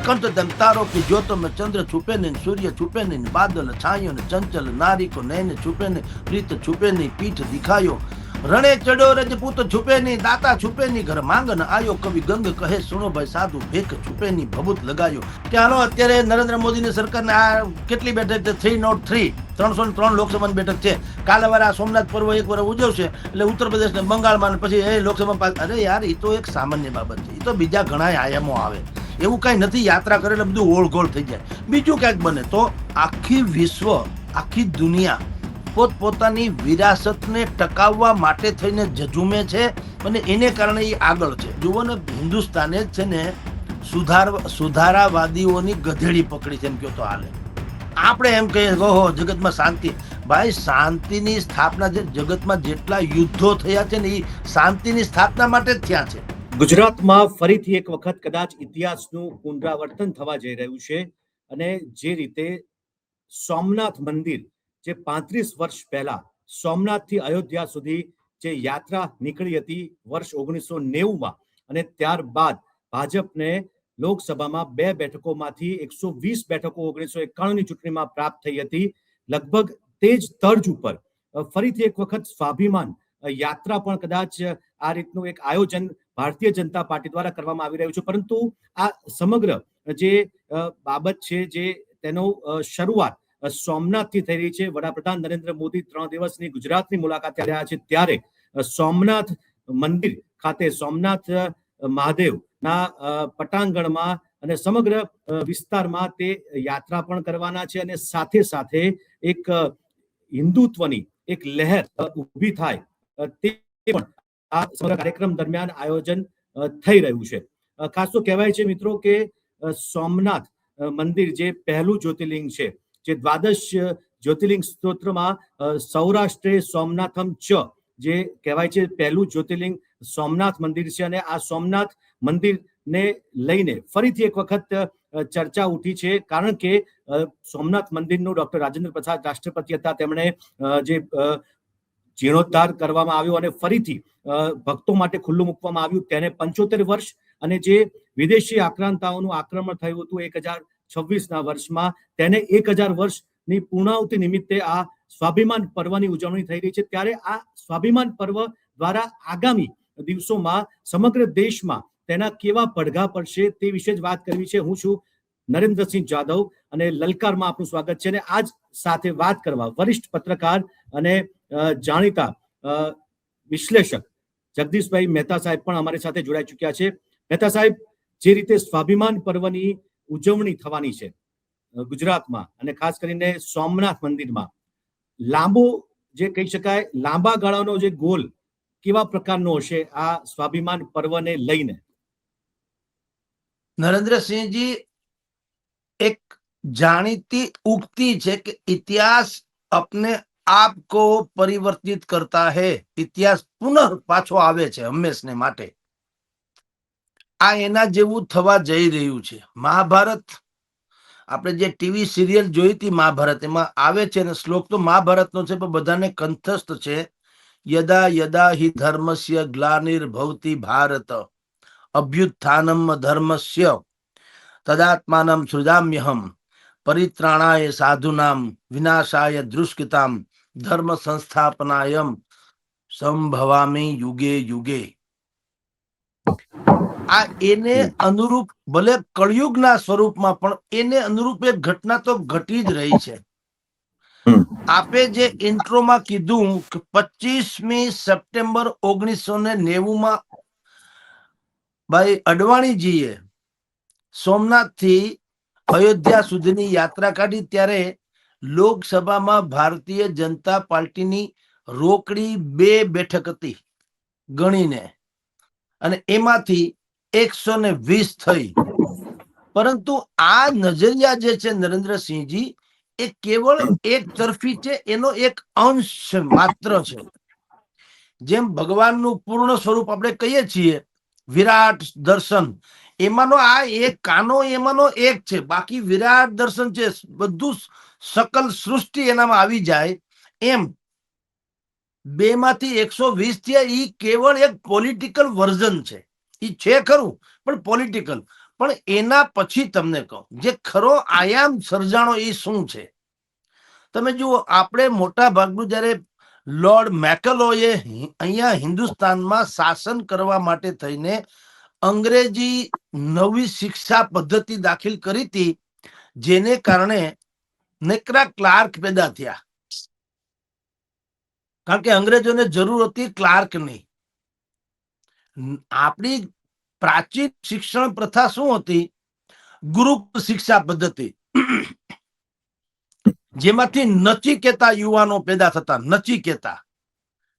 कंठ तम तारो की ज्योत में चंद्र छुपे नहीं, सूर्य छुपे नहीं, बादल छायो ने चंचल नारी को नैन छुपे नहीं, प्रीत छुपे नहीं, पीठ दिखायो रणे चढ़ो रजपूत छुपे नहीं, दाता छुपे नहीं, घर માંગન આયો, કવિ ગંગ કહે સુનો ભાઈ સાધુ ભેખ છુપે નહીં, ભભૂત લગાયો. કે હાલો અત્યારે નરેન્દ્ર મોદીની સરકારને આ કેટલી બેઠક છે? 303 303 લોકસભાની બેઠક છે. કાલે વાર આ સોમનાથ પર્વ એક વાર ઉજવશે એટલે ઉત્તર પ્રદેશ ને બંગાળમાં પછી એ લોકસભા. અરે યાર, એ તો એક સામાન્ય બાબત છે. એ તો બીજા ઘણા આયામો આવે, એવું કઈ નથી. યાત્રા કરે એટલે બધું ઓળઘોળ થઈ જાય. બીજું ક્યાંક બને તો આખી વિશ્વ, આખી દુનિયા પોતપોતાની વિરાસતને ટકાવવા માટે થઈને ઝઝૂમે છે અને એને કારણે એ આગળ છે. જુઓ ને, હિન્દુસ્તાને જ છે ને સુધારાવાદીઓની ગધેડી પકડી છે એમ કહો તો હાલે. આપણે એમ કહીએ ઓહો જગતમાં શાંતિ. ભાઈ, શાંતિની સ્થાપના જે જગતમાં જેટલા યુદ્ધો થયા છે ને એ શાંતિની સ્થાપના માટે જ થયા છે. ગુજરાતમાં ફરીથી એક વખત કદાચ ઇતિહાસનું પુનરાવર્તન થવા જઈ રહ્યું છે અને જે રીતે સોમનાથ મંદિર જે 35 વર્ષ પહેલા સોમનાથથી અયોધ્યા સુધી જે યાત્રા નીકળી હતી વર્ષ 1990માં અને ત્યારબાદ ભાજપને લોકસભામાં 2 બેઠકોમાંથી 120 બેઠકો 1991ની ચૂંટણીમાં પ્રાપ્ત થઈ હતી. લગભગ તે જ તર્જ ઉપર ફરીથી એક વખત સ્વાભિમાન યાત્રા પણ કદાચ આ રીતનું એક આયોજન ભારતીય જનતા પાર્ટી દ્વારા કરવામાં આવી રહ્યું છે. પરંતુ આ સમગ્ર જે બાબત છે જે તેનો શરૂઆત સોમનાથથી થઈ રહી છે. વડાપ્રધાન નરેન્દ્ર મોદી 3 દિવસની ગુજરાતની મુલાકાતે આવ્યા છે ત્યારે સોમનાથ મંદિર ખાતે સોમનાથ મહાદેવના પટાંગણમાં અને સમગ્ર વિસ્તારમાં તે યાત્રા પણ કરવાના છે અને સાથે સાથે એક હિન્દુત્વની એક લહેર ઊભી થાય તે પણ આ સમગ્ર કાર્યક્રમ દરમિયાન આયોજન થઈ રહ્યું છે. ખાસ તો કહેવાય છે મિત્રો કે સોમનાથ મંદિર જે પહેલું જ્યોતિર્લિંગ છે, જે દ્વાદશ જ્યોતિર્લિંગ સ્તોત્રમાં સૌરાષ્ટ્રે સોમનાથમ ચ જે કહેવાય છે પહેલું જ્યોતિર્લિંગ સોમનાથ મંદિર છે અને આ સોમનાથ મંદિરને લઈને ફરીથી એક વખત ચર્ચા ઉઠી છે. કારણ કે સોમનાથ મંદિરનું ડોક્ટર રાજેન્દ્ર પ્રસાદ રાષ્ટ્રપતિ હતા, તેમણે જે જીર્ણોદ્ધાર કરવામાં આવ્યો અને ફરીથી ભક્તો માટે ખુલ્લું મૂકવામાં આવ્યું તેને 75 વર્ષ અને જે વિદેશી આક્રાંતાઓનું આક્રમણ થયું હતું 2026ના વર્ષમાં તેને 1000 વર્ષની પૂર્ણાહુતિ નિમિત્તે આ સ્વાભિમાન પર્વની ઉજવણી થઈ રહી છે. ત્યારે આ સ્વાભિમાન પર્વ દ્વારા આગામી દિવસોમાં સમગ્ર દેશમાં તેના કેવા પડઘા પડશે તે વિશે જ વાત કરવી છે. હું છું નરેન્દ્રસિંહ જાદવ અને લલકારમાં આપનું સ્વાગત છે અને આજ સાથે વાત કરવા વરિષ્ઠ પત્રકાર અને જાણીતા વિશ્લેષક જગદીશભાઈ મહેતા સાહેબ પણ અમારી સાથે જોડાઈ ચૂક્યા છે. મહેતા સાહેબ, જે રીતે સ્વાભિમાન પર્વની ઉજવણી થવાની છે ગુજરાતમાં અને ખાસ કરીને સોમનાથ મંદિરમાં, લાંબો જે કહી શકાય લાંબા ગાળાનો જે ગોલ કેવા પ્રકારનો હશે આ સ્વાભિમાન પર્વને લઈને? નરેન્દ્રસિંહજી, એક જાણીતી ઉક્તિ છે કે ઇતિહાસ अपने आप को परिवर्तित करता है, ઇતિહાસ પુનઃ પાછો આવે છે હંમેશને માટે. આ એના જેવું થવા જઈ રહ્યું છે. મહાભારત, આપણે જે ટીવી સિરિયલ જોઈ હતી મહાભારત, એમાં આવે છે ને શ્લોક તો મહાભારતનો છે પણ બધાને કંઠસ્થ છે. યદા યદા હિ ધર્મસ્ય ગ્લાનિર્ભવતિ ભારત અભ્યુત્થાનમ ધર્મસ્ય તદાત્માનમ સૃજામ્યહમ પરિત્રાણાય સાધુનામ વિનાશાય દુષ્કૃતામ ધર્મ સંસ્થાપનાયમ સંભવામિ યુગે યુગે. આ એને અનુરૂપ, ભલે કળયુગના સ્વરૂપમાં પણ એને અનુરૂપ એક ઘટના તો ઘટી જ રહી છે. આપે જે ઇન્ટ્રોમાં કીધું કે 25મી સપ્ટેમ્બર 1990માં ભાઈ અડવાણીજીએ સોમનાથથી અયોધ્યા સુધીની યાત્રા કાઢી ત્યારે લોકસભામાં ભારતીય જનતા પાર્ટીની રોકડી 2 બેઠક હતી ગણીને, અને એમાંથી 120 થઈ. પરંતુ આ નજરિયા જે છે નરેન્દ્રસિંહજી, એ કેવળ એક તરફી છે, એનો એક અંશ માત્ર છે. જેમ ભગવાનનું પૂર્ણ સ્વરૂપ આપણે કહીએ છીએ વિરાટ દર્શન, એમાંનો આ એક કાનો એમાંનો એક છે, બાકી વિરાટ દર્શન છે, બધું સકલ સૃષ્ટિ એનામાં આવી જાય. એમ 2 માંથી 120 થયા, એ કેવળ એક પોલિટિકલ વર્ઝન છે. એ છે ખરું પણ પોલિટિકલ. પણ એના પછી તમને કહું જે ખરો આયામ સર્જાણો એ શું છે. તમે જુઓ, આપણે મોટા ભાગનું જયારે લોર્ડ મેકલોએ અહીંયા હિન્દુસ્તાનમાં શાસન કરવા માટે થઈને અંગ્રેજી નવી શિક્ષા પદ્ધતિ દાખલ કરી હતી, જેને કારણે નેકરા ક્લાર્ક પેદા થયા. કારણ કે અંગ્રેજોને જરૂર હતી ક્લાર્કની. આપણી પ્રાચીન શિક્ષણ પ્રથા શું હતી? ગુરુકુળ શિક્ષા પદ્ધતિ, જેમાંથી નચિકેતા યુવાનો પેદા થતા.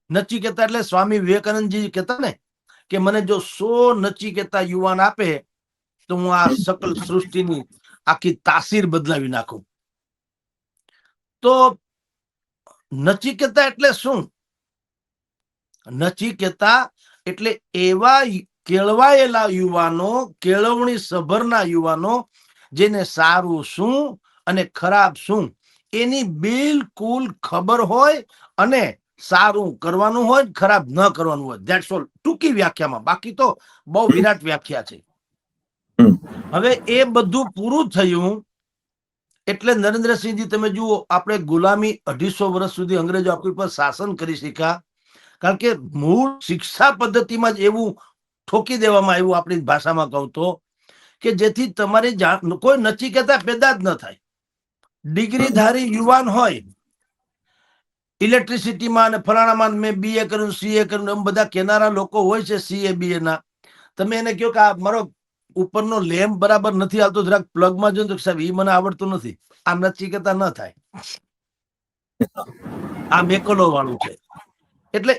નચિકેતા એટલે સ્વામી વિવેકાનંદજી કહેતા ને કે મને જો 100 નચિકેતા યુવાન આપે તો હું આ સકલ સૃષ્ટિની આખી તાસીર બદલાવી નાખું. તો નચિકેતા એટલે શું? નચિકેતા એટલે એવા કેળવાયેલા યુવાનો, કેળવણી સભરના યુવાનો, જેને સારું શું અને ખરાબ શું એની બિલકુલ ખબર હોય અને સારું કરવાનું હોય, ખરાબ ન કરવાનું હોય. ધેટ્સ ઓલ, ટૂંકી વ્યાખ્યામાં. બાકી તો બહુ વિરાટ વ્યાખ્યા છે. હવે એ બધું પૂરું થયું એટલે નરેન્દ્રસિંહજી, તમે જુઓ, આપણે ગુલામી 250 વર્ષ સુધી અંગ્રેજો આપણી પર શાસન કરી શક્યા, કારણ કે મૂળ શિક્ષા પદ્ધતિમાં જ એવું ઠોકી દેવામાં આવ્યું, આપણી ભાષામાં કહું તો, કે જેથી તમારી કોઈ નચિકેતા પેદા જ ન થાય. ડિગ્રીધારી યુવાન હોય, ઇલેક્ટ્રિસિટીમાં અને ફલાણામાં મેં BA કર્યું, CA કર્યું, એમ બધા કેનારા લોકો હોય છે, CA BA ના. તમે એને કહો કે આ મારો ઉપરનો લેમ્પ બરાબર નથી આવતો, જરાક પ્લગમાં જો તો સાહેબ એ મને આવડતું નથી. આ નચિકેતા ન થાય. આ મેકલો વાળું છે. એટલે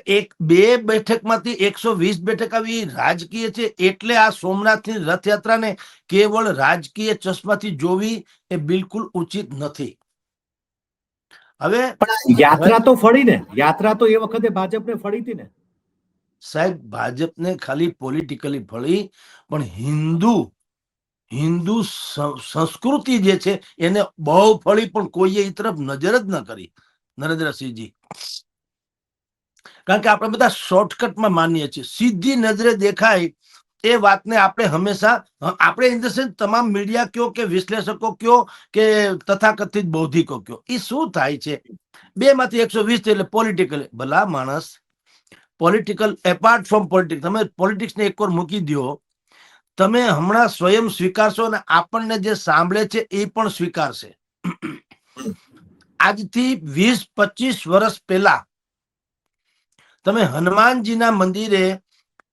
2 બેઠકમાંથી 120 બેઠક આવી રાજકીય છે. એટલે આ સોમનાથની રથયાત્રાને કેવળ રાજકીય ચશ્માથી જોવી એ બિલકુલ ઉચિત નથી. હવે યાત્રા તો ફળી ને, યાત્રા તો એ વખતે ભાજપને ફળી હતી ને સાહેબ. ભાજપને ખાલી પોલિટિકલી ફળી, પણ હિન્દુ સંસ્કૃતિ જે છે એને બહુ ફળી, પણ કોઈએ એ તરફ નજર જ ન કરી નરેન્દ્રસિંહજી. કારણ કે આપણે બધા શોર્ટકટમાં માનીએ છીએ, સીધી નજરે દેખાય એ વાતને આપણે હંમેશા, આપણે ઇન ધ સેન્સ તમામ મીડિયા કયો કે વિશ્લેષકો કયો કે તથાકથિત બૌદ્ધિકો કયો, એ શું થાય છે? 2 માંથી 120 એટલે પોલિટિકલ. ભલા માણસ, પોલિટિકલ એપાર્ટ ફ્રોમ પોલિટિક્સ, તમે પોલિટિક્સને એકવાર મૂકી દો, તમે હમણાં સ્વયં સ્વીકારશો અને આપણને જે સાંભળે છે એ પણ સ્વીકારશે. આજથી 20-25 વર્ષ પહેલા તમે હનુમાનજીના મંદિરે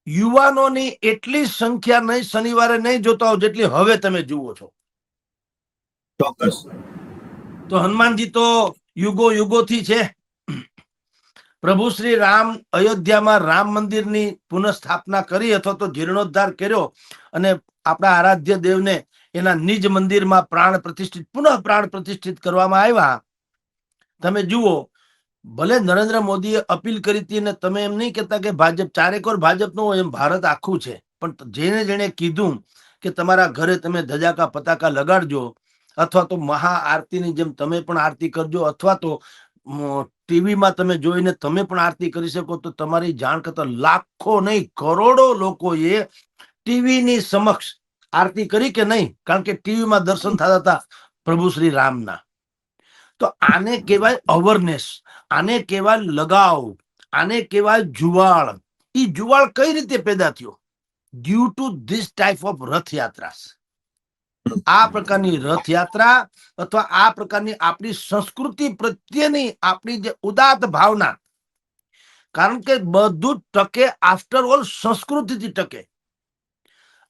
યુવાનોની એટલી સંખ્યા નહીં, શનિવારે નહીં જોતા હો જેટલી હવે તમે જુઓ છો. ચોક્કસ. તો હનુમાનજી તો યુગોથી છે. પ્રભુ શ્રી રામ અયોધ્યામાં રામ મંદિરની પુનઃસ્થાપના કરી અથવા તો જીર્ણોદ્ધાર કર્યો અને આપણા આરાધ્ય દેવને એના નિજ મંદિરમાં પુનઃ પ્રાણ પ્રતિષ્ઠિત કરવામાં આવ્યા. તમે જુઓ, ભલે નરેન્દ્ર મોદીએ અપીલ કરી હતી, અને તમે એમ નહીં કહેતા કે ભાજપ ચારેકોર ભાજપનો હોય, એમ ભારત આખું છે. પણ જેણે કીધું કે તમારા ઘરે તમે ધજાકા પતાકા લગાડજો, અથવા તો મહાઆરતીની જેમ તમે પણ આરતી કરજો, અથવા તો ટીવીમાં તમે જોઈને તમે પણ આરતી કરી શકો, તો તમારી જાણ કરતા લાખો નહીં કરોડો લોકોએ ટીવીની સમક્ષ આરતી કરી કે નહીં? કારણ કે ટીવીમાં દર્શન થતા હતા પ્રભુ શ્રી રામના. તો આને કહેવાય અવેરનેસ, આને કહેવાય લગાવ, આને કહેવાય જુવાળ. એ જુવાળ કઈ રીતે પેદા થયો? Due to this type of Rathyatra. આ પ્રકારની રથયાત્રા અથવા આ પ્રકારની આપણી સંસ્કૃતિ પ્રત્યેની આપણી જે ઉદાત્ત ભાવના, કારણ કે બધું ટકે આફ્ટર ઓલ સંસ્કૃતિથી ટકે.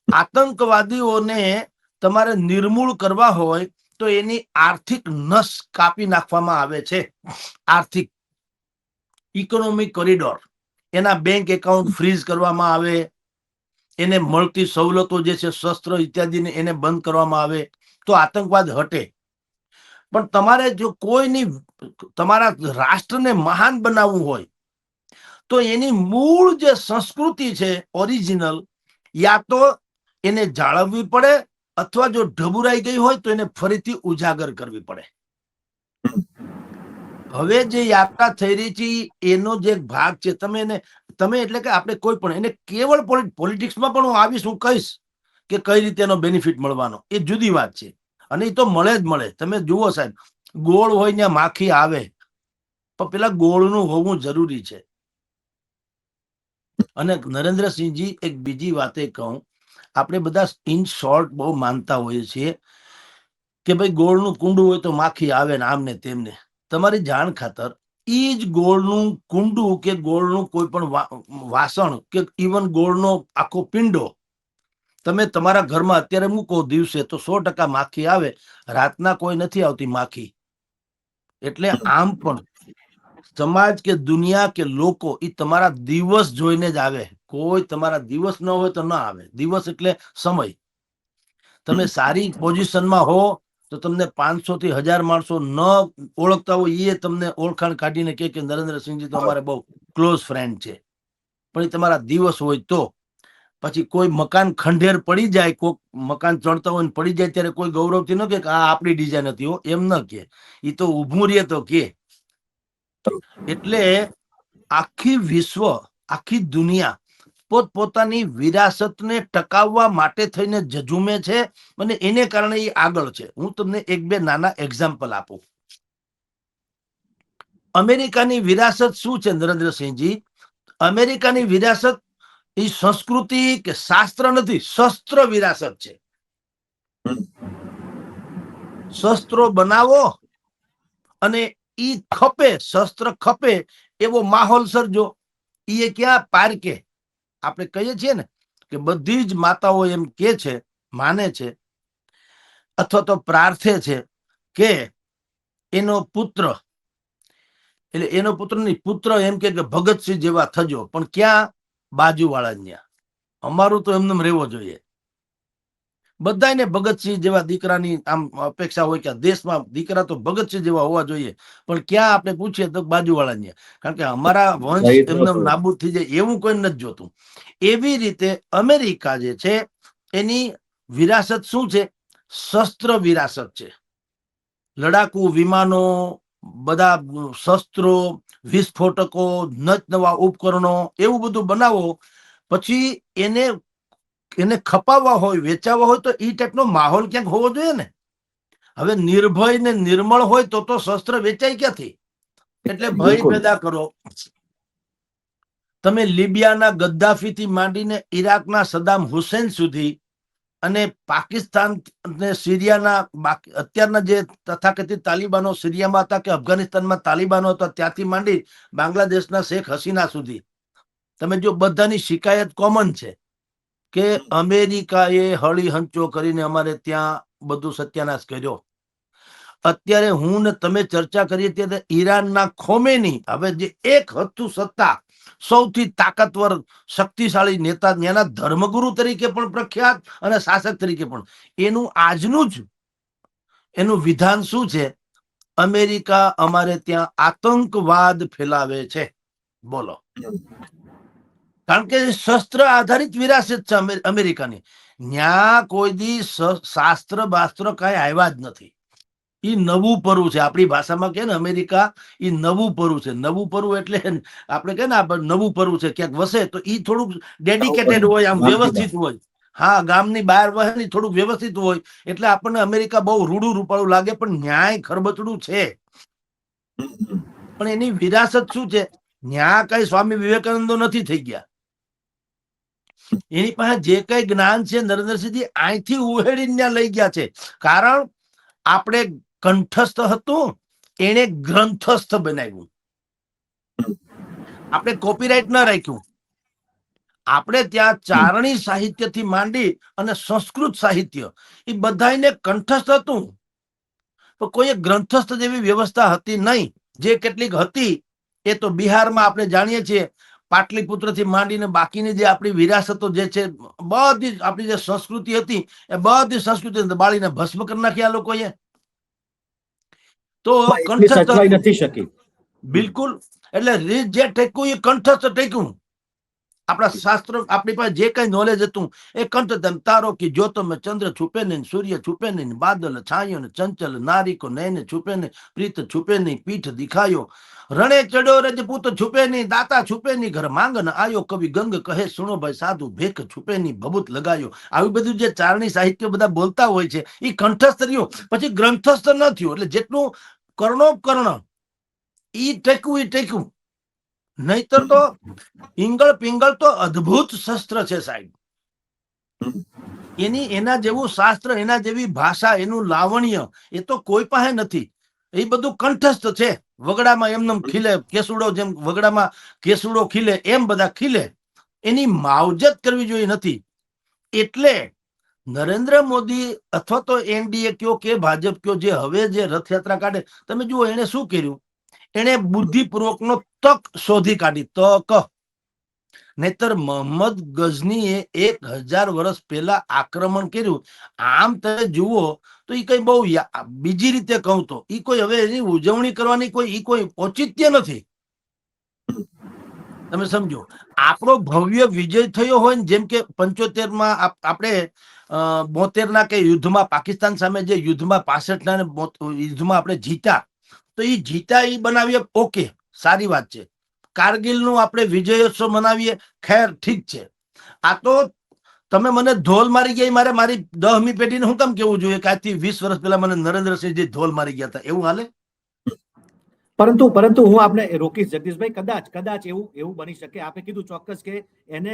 આતંકવાદીઓને તમારે નિર્મૂળ કરવા હોય તો એની આર્થિક નસ કાપી નાખવામાં આવે છે. આર્થિક ઇકોનોમિક કોરિડોર, એના બેંક એકાઉન્ટ ફ્રીઝ કરવામાં આવે, એને મળતી સવલતો જે છે શસ્ત્ર ઇત્યાદિને એને બંધ કરવામાં આવે, તો આતંકવાદ હટે. પણ તમારે જો કોઈની તમારા રાષ્ટ્રને મહાન બનાવવું હોય તો એની મૂળ જે સંસ્કૃતિ છે ઓરિજિનલ, યા તો એને જાળવવી પડે, અથવા જો ઢબુરાઈ ગઈ હોય તો એને ફરીથી ઉજાગર કરવી પડે. હવે જે યાત્રા થઈ રહી છે એનો જે ભાગ છે, તમે એટલે કે આપણે કોઈ પણ એને કેવળ પોલિટિક્સમાં પણ હું આવીશ, હું કહીશ કે કઈ રીતે એનો બેનિફિટ મળવાનો, એ જુદી વાત છે. અને એ તો મળે જ મળે. તમે જુઓ સાહેબ, ગોળ હોય ત્યાં માખી આવે, પણ પેલા ગોળનું હોવું જરૂરી છે. અને નરેન્દ્રસિંહજી, એક બીજી વાતે કહું, આપણે બધા ઇન શોર્ટ બહુ માનતા હોઈએ છીએ કે ભાઈ ગોળનું કુંડું હોય તો માખી આવે ને આમને તેમને. તમારી જાણ ખાતર, ઈ જ ગોળનું કુંડું કે ગોળનું કોઈ પણ વાસણ કે ઇવન ગોળનો આખો પિંડો તમે તમારા ઘરમાં અત્યારે મૂકો દિવસે તો 100% માખી આવે. રાતના કોઈ નથી આવતી માખી. એટલે આમ પણ સમાજ કે દુનિયા કે લોકો એ તમારા દિવસ જોઈને જ આવે. કોઈ તમારા દિવસ ન હોય તો ના આવે. દિવસ એટલે સમય. તમે સારી પોઝિશનમાં હો તો તમને 500 થી 1000 માણસો ન ઓળખતા હોય એ તમને ઓળખાણ કાઢીને કે નરેન્દ્રસિંહજી તો અમારે બહુ ક્લોઝ ફ્રેન્ડ છે. પણ એ તમારા દિવસ હોય તો. પછી કોઈ મકાન ખંડેર પડી જાય, કોઈ મકાન ચણતા હોય ને પડી જાય ત્યારે કોઈ ગૌરવથી ન કે આ આપણી ડિઝાઇન હતી હો, એમ ન કે. એ તો ઊભું રહે તો કે. એટલે આખી વિશ્વ, આખી દુનિયા પોતપોતાની વિરાસતને ટકાવવા માટે થઈને ઝઝૂમે છે અને એને કારણે એ આગળ છે. હું તમને એક બે નાના એક્ઝામ્પલ આપું. અમેરિકાની વિરાસત શું છે નરેન્દ્રસિંહજી? અમેરિકાની વિરાસત એ સંસ્કૃતિ કે શાસ્ત્ર નથી, શસ્ત્ર વિરાસત છે. શસ્ત્રો બનાવો અને ઈ ખપે, શસ્ત્ર ખપે એવો માહોલ સર્જો. એ ક્યાં પારકે? આપણે કહીએ છીએ ને કે બધી જ માતાઓ એમ કે છે, માને છે અથવા તો પ્રાર્થે છે કે એનો પુત્ર, એટલે એનો પુત્ર નહીં, પુત્ર એમ કે ભગતસિંહ જેવા થજો. પણ ક્યાં? બાજુવાળા ત્યાં. અમારું તો એમને રહેવો જોઈએ. બધાને ભગતસિંહ જેવા દીકરાની આમ અપેક્ષા હોય કે દેશમાં દીકરા તો ભગતસિંહ જેવા હોવા જોઈએ. પણ ક્યાં આપણે પૂછીએ તો બાજુવાળા ત્યાં. કારણ કે અમારા વંશ એમને નાબૂદ થઈ જાય એવું કોઈ નથી જોતું. એવી રીતે અમેરિકા જે છે એની વિરાસત શું છે? શસ્ત્ર વિરાસત છે. લડાકુ વિમાનો, બધા શસ્ત્રો, વિસ્ફોટકો, નવા ઉપકરણો, એવું બધું બનાવો. પછી એને ખપાવવા હોય, વેચાવવા હોય તો એ ટાઈપનો માહોલ ક્યાંક હોવો જોઈએ ને. હવે નિર્ભય ને નિર્મળ હોય તો શસ્ત્ર વેચાય ક્યાંથી? એટલે ભય પેદા કરો. તમે લિબિયાના ગદ્દાફીથી માંડીને ઈરાકના સદામ હુસેન સુધી અને પાકિસ્તાન અને સિરિયાના અત્યારના જે તથાકથિત તાલિબાનો સિરિયામાં હતા કે અફઘાનિસ્તાનમાં તાલિબાનો હતા, ત્યાંથી માંડી બાંગ્લાદેશના શેખ હસીના સુધી તમે જો, બધાની શિકાયત કોમન છે કે અમેરિકાએ હળી હંચો કરીને અમારે ત્યાં બધું સત્યાનાશ કર્યો. અત્યારે હું ને તમે ચર્ચા કરીએ ત્યારે ઈરાનના ખોમેની, હવે જે એક હતું સત્તા, સૌથી તાકાતવર શક્તિશાળી નેતા, ત્યાંના ધર્મગુરુ તરીકે પણ પ્રખ્યાત અને શાસક તરીકે પણ, એનું આજનું જ એનું વિધાન શું છે? અમેરિકા અમારે ત્યાં આતંકવાદ ફેલાવે છે. બોલો. કારણ કે શસ્ત્ર આધારિત વિરાસત છે અમેરિકાની. ન્યા કોઈ દી શાસ્ત્ર બાસ્ત્ર કઈ આવ્યા જ નથી. એ નવું પરુ છે. આપણી ભાષામાં કે ને અમેરિકા એ નવું પરુ છે. નવું પરુ એટલે આપણે કે ને નવું પરુ છે, ક્યાંક વસે તો એ થોડુંક ડેડિકેટેડ હોય, આમ વ્યવસ્થિત હોય. હા, ગામની બહાર વહે ને થોડુંક વ્યવસ્થિત હોય એટલે આપણને અમેરિકા બહુ રૂડું રૂપાળું લાગે, પણ ન્યાય ખરબચડું છે. પણ એની વિરાસત શું છે? ન્યા કઈ સ્વામી વિવેકાનંદો નથી થઈ ગયા. એની પાસે જે કઈ જ્ઞાન છે નરેન્દ્રસિંહજી અહીંથી ઉહેડીને ત્યાં લઈ ગયા છે. કારણ આપણે કંઠસ્થ હતું, એને ગ્રંથસ્થ બનાવ્યું. આપણે કોપીરાઇટ ના રાખ્યું. આપણે ત્યાં ચારણી સાહિત્યથી માંડી અને સંસ્કૃત સાહિત્ય એ બધાને કંઠસ્થ હતું, તો કોઈ ગ્રંથસ્થ જેવી વ્યવસ્થા હતી નહીં. જે કેટલીક હતી એ તો બિહારમાં આપણે જાણીએ છીએ, પાટલીપુત્ર થી માંડીને બાકીની જે આપણી વિરાસતો જે છે, બધી આપણી જે સંસ્કૃતિ હતી એ બધી સંસ્કૃતિ બાળીને ભસ્મ કરી નાખી આ લોકોએ. તો કંઠસ્થ નથી શકી. બિલકુલ. એટલે રીત જે ટેકવું એ કંઠસ્થ ટેકવું. આપણા શાસ્ત્રો, આપણી પાસે જે કઈ નોલેજ હતું એ કંઠ તેમ તારો કી જ્યોતો મેં ચંદ્ર છુપે નહીં, સૂર્ય છુપે નહીં, બાદલ છાયો ને ચંચલ નારી કો નયન છુપે નહીં, પ્રીત છુપે નહીં, પીઠ દિખાયો, રણે ચડ્યો રજપૂત છુપે નહીં, દાતા છુપે નહીં, ઘર માંગન આયો, કવિ ગંગ કહે સુનો ભાઈ સાધુ ભેખ છુપે નહીં, ભભૂત લગાયો. આવી બધું જે ચારણી સાહિત્ય બધા બોલતા હોય છે એ કંઠસ્થ રહ્યું, પછી ગ્રંથસ્થ ન થયું. એટલે જેટલું કર્ણોપકર્ણ ઈ ટેકવું, નહીતર તો પિંગળ પિંગળ તો અદ્ભુત શસ્ત્ર છે સાહેબ. એના જેવું શાસ્ત્ર, એના જેવી ભાષા, એનું લાવણ્ય એ તો કોઈ પાસે નથી. એ બધું કંઠસ્થ છે. વગડામાં એમને ખીલે કેસુડો, જેમ વગડામાં કેસુડો ખીલે એમ બધા ખીલે. એની માવજત કરવી જોઈએ નથી. એટલે નરેન્દ્ર મોદી અથવા તો એનડીએ કયો કે ભાજપ કયો, જે હવે જે રથયાત્રા કાઢે, તમે જુઓ એને શું કર્યું. એને બુદ્ધિપૂર્વકનો તક શોધી કાઢી, તક. નહીતર મોહમ્મદ ગઝનીએ 1000 વર્ષ પહેલા આક્રમણ કર્યું. આમ તમે જુઓ તો એ કઈ બહુ બીજી રીતે કહું તો એ કોઈ હવે એની ઉજવણી કરવાની કોઈ ઔચિત્ય નથી. તમે સમજો, આપણો ભવ્ય વિજય થયો હોય ને, જેમ કે 75માં આપણે 72ના કે યુદ્ધમાં પાકિસ્તાન સામે જે યુદ્ધમાં 65ના યુદ્ધમાં આપણે જીત્યા, તો એ જીતા એ બનાવીએ, ઓકે, સારી વાત છે. કારગિલનું આપણે વિજયોત્સવ મનાવીએ, ખેર ઠીક છે. આ તો તમે મને ધોલ મારી ગયા, મારે મારી 10મી પેઢીને હું કેમ કેવું જોઈએ કે આજથી 20 વર્ષ પહેલા મને નરેન્દ્રસિંહજી ધોલ મારી ગયા હતા, એવું હાલે? પરંતુ હું આપને રોકીશ જગદીશભાઈ, કદાચ એવું બની શકે. આપે કીધું ચોક્કસ કે એને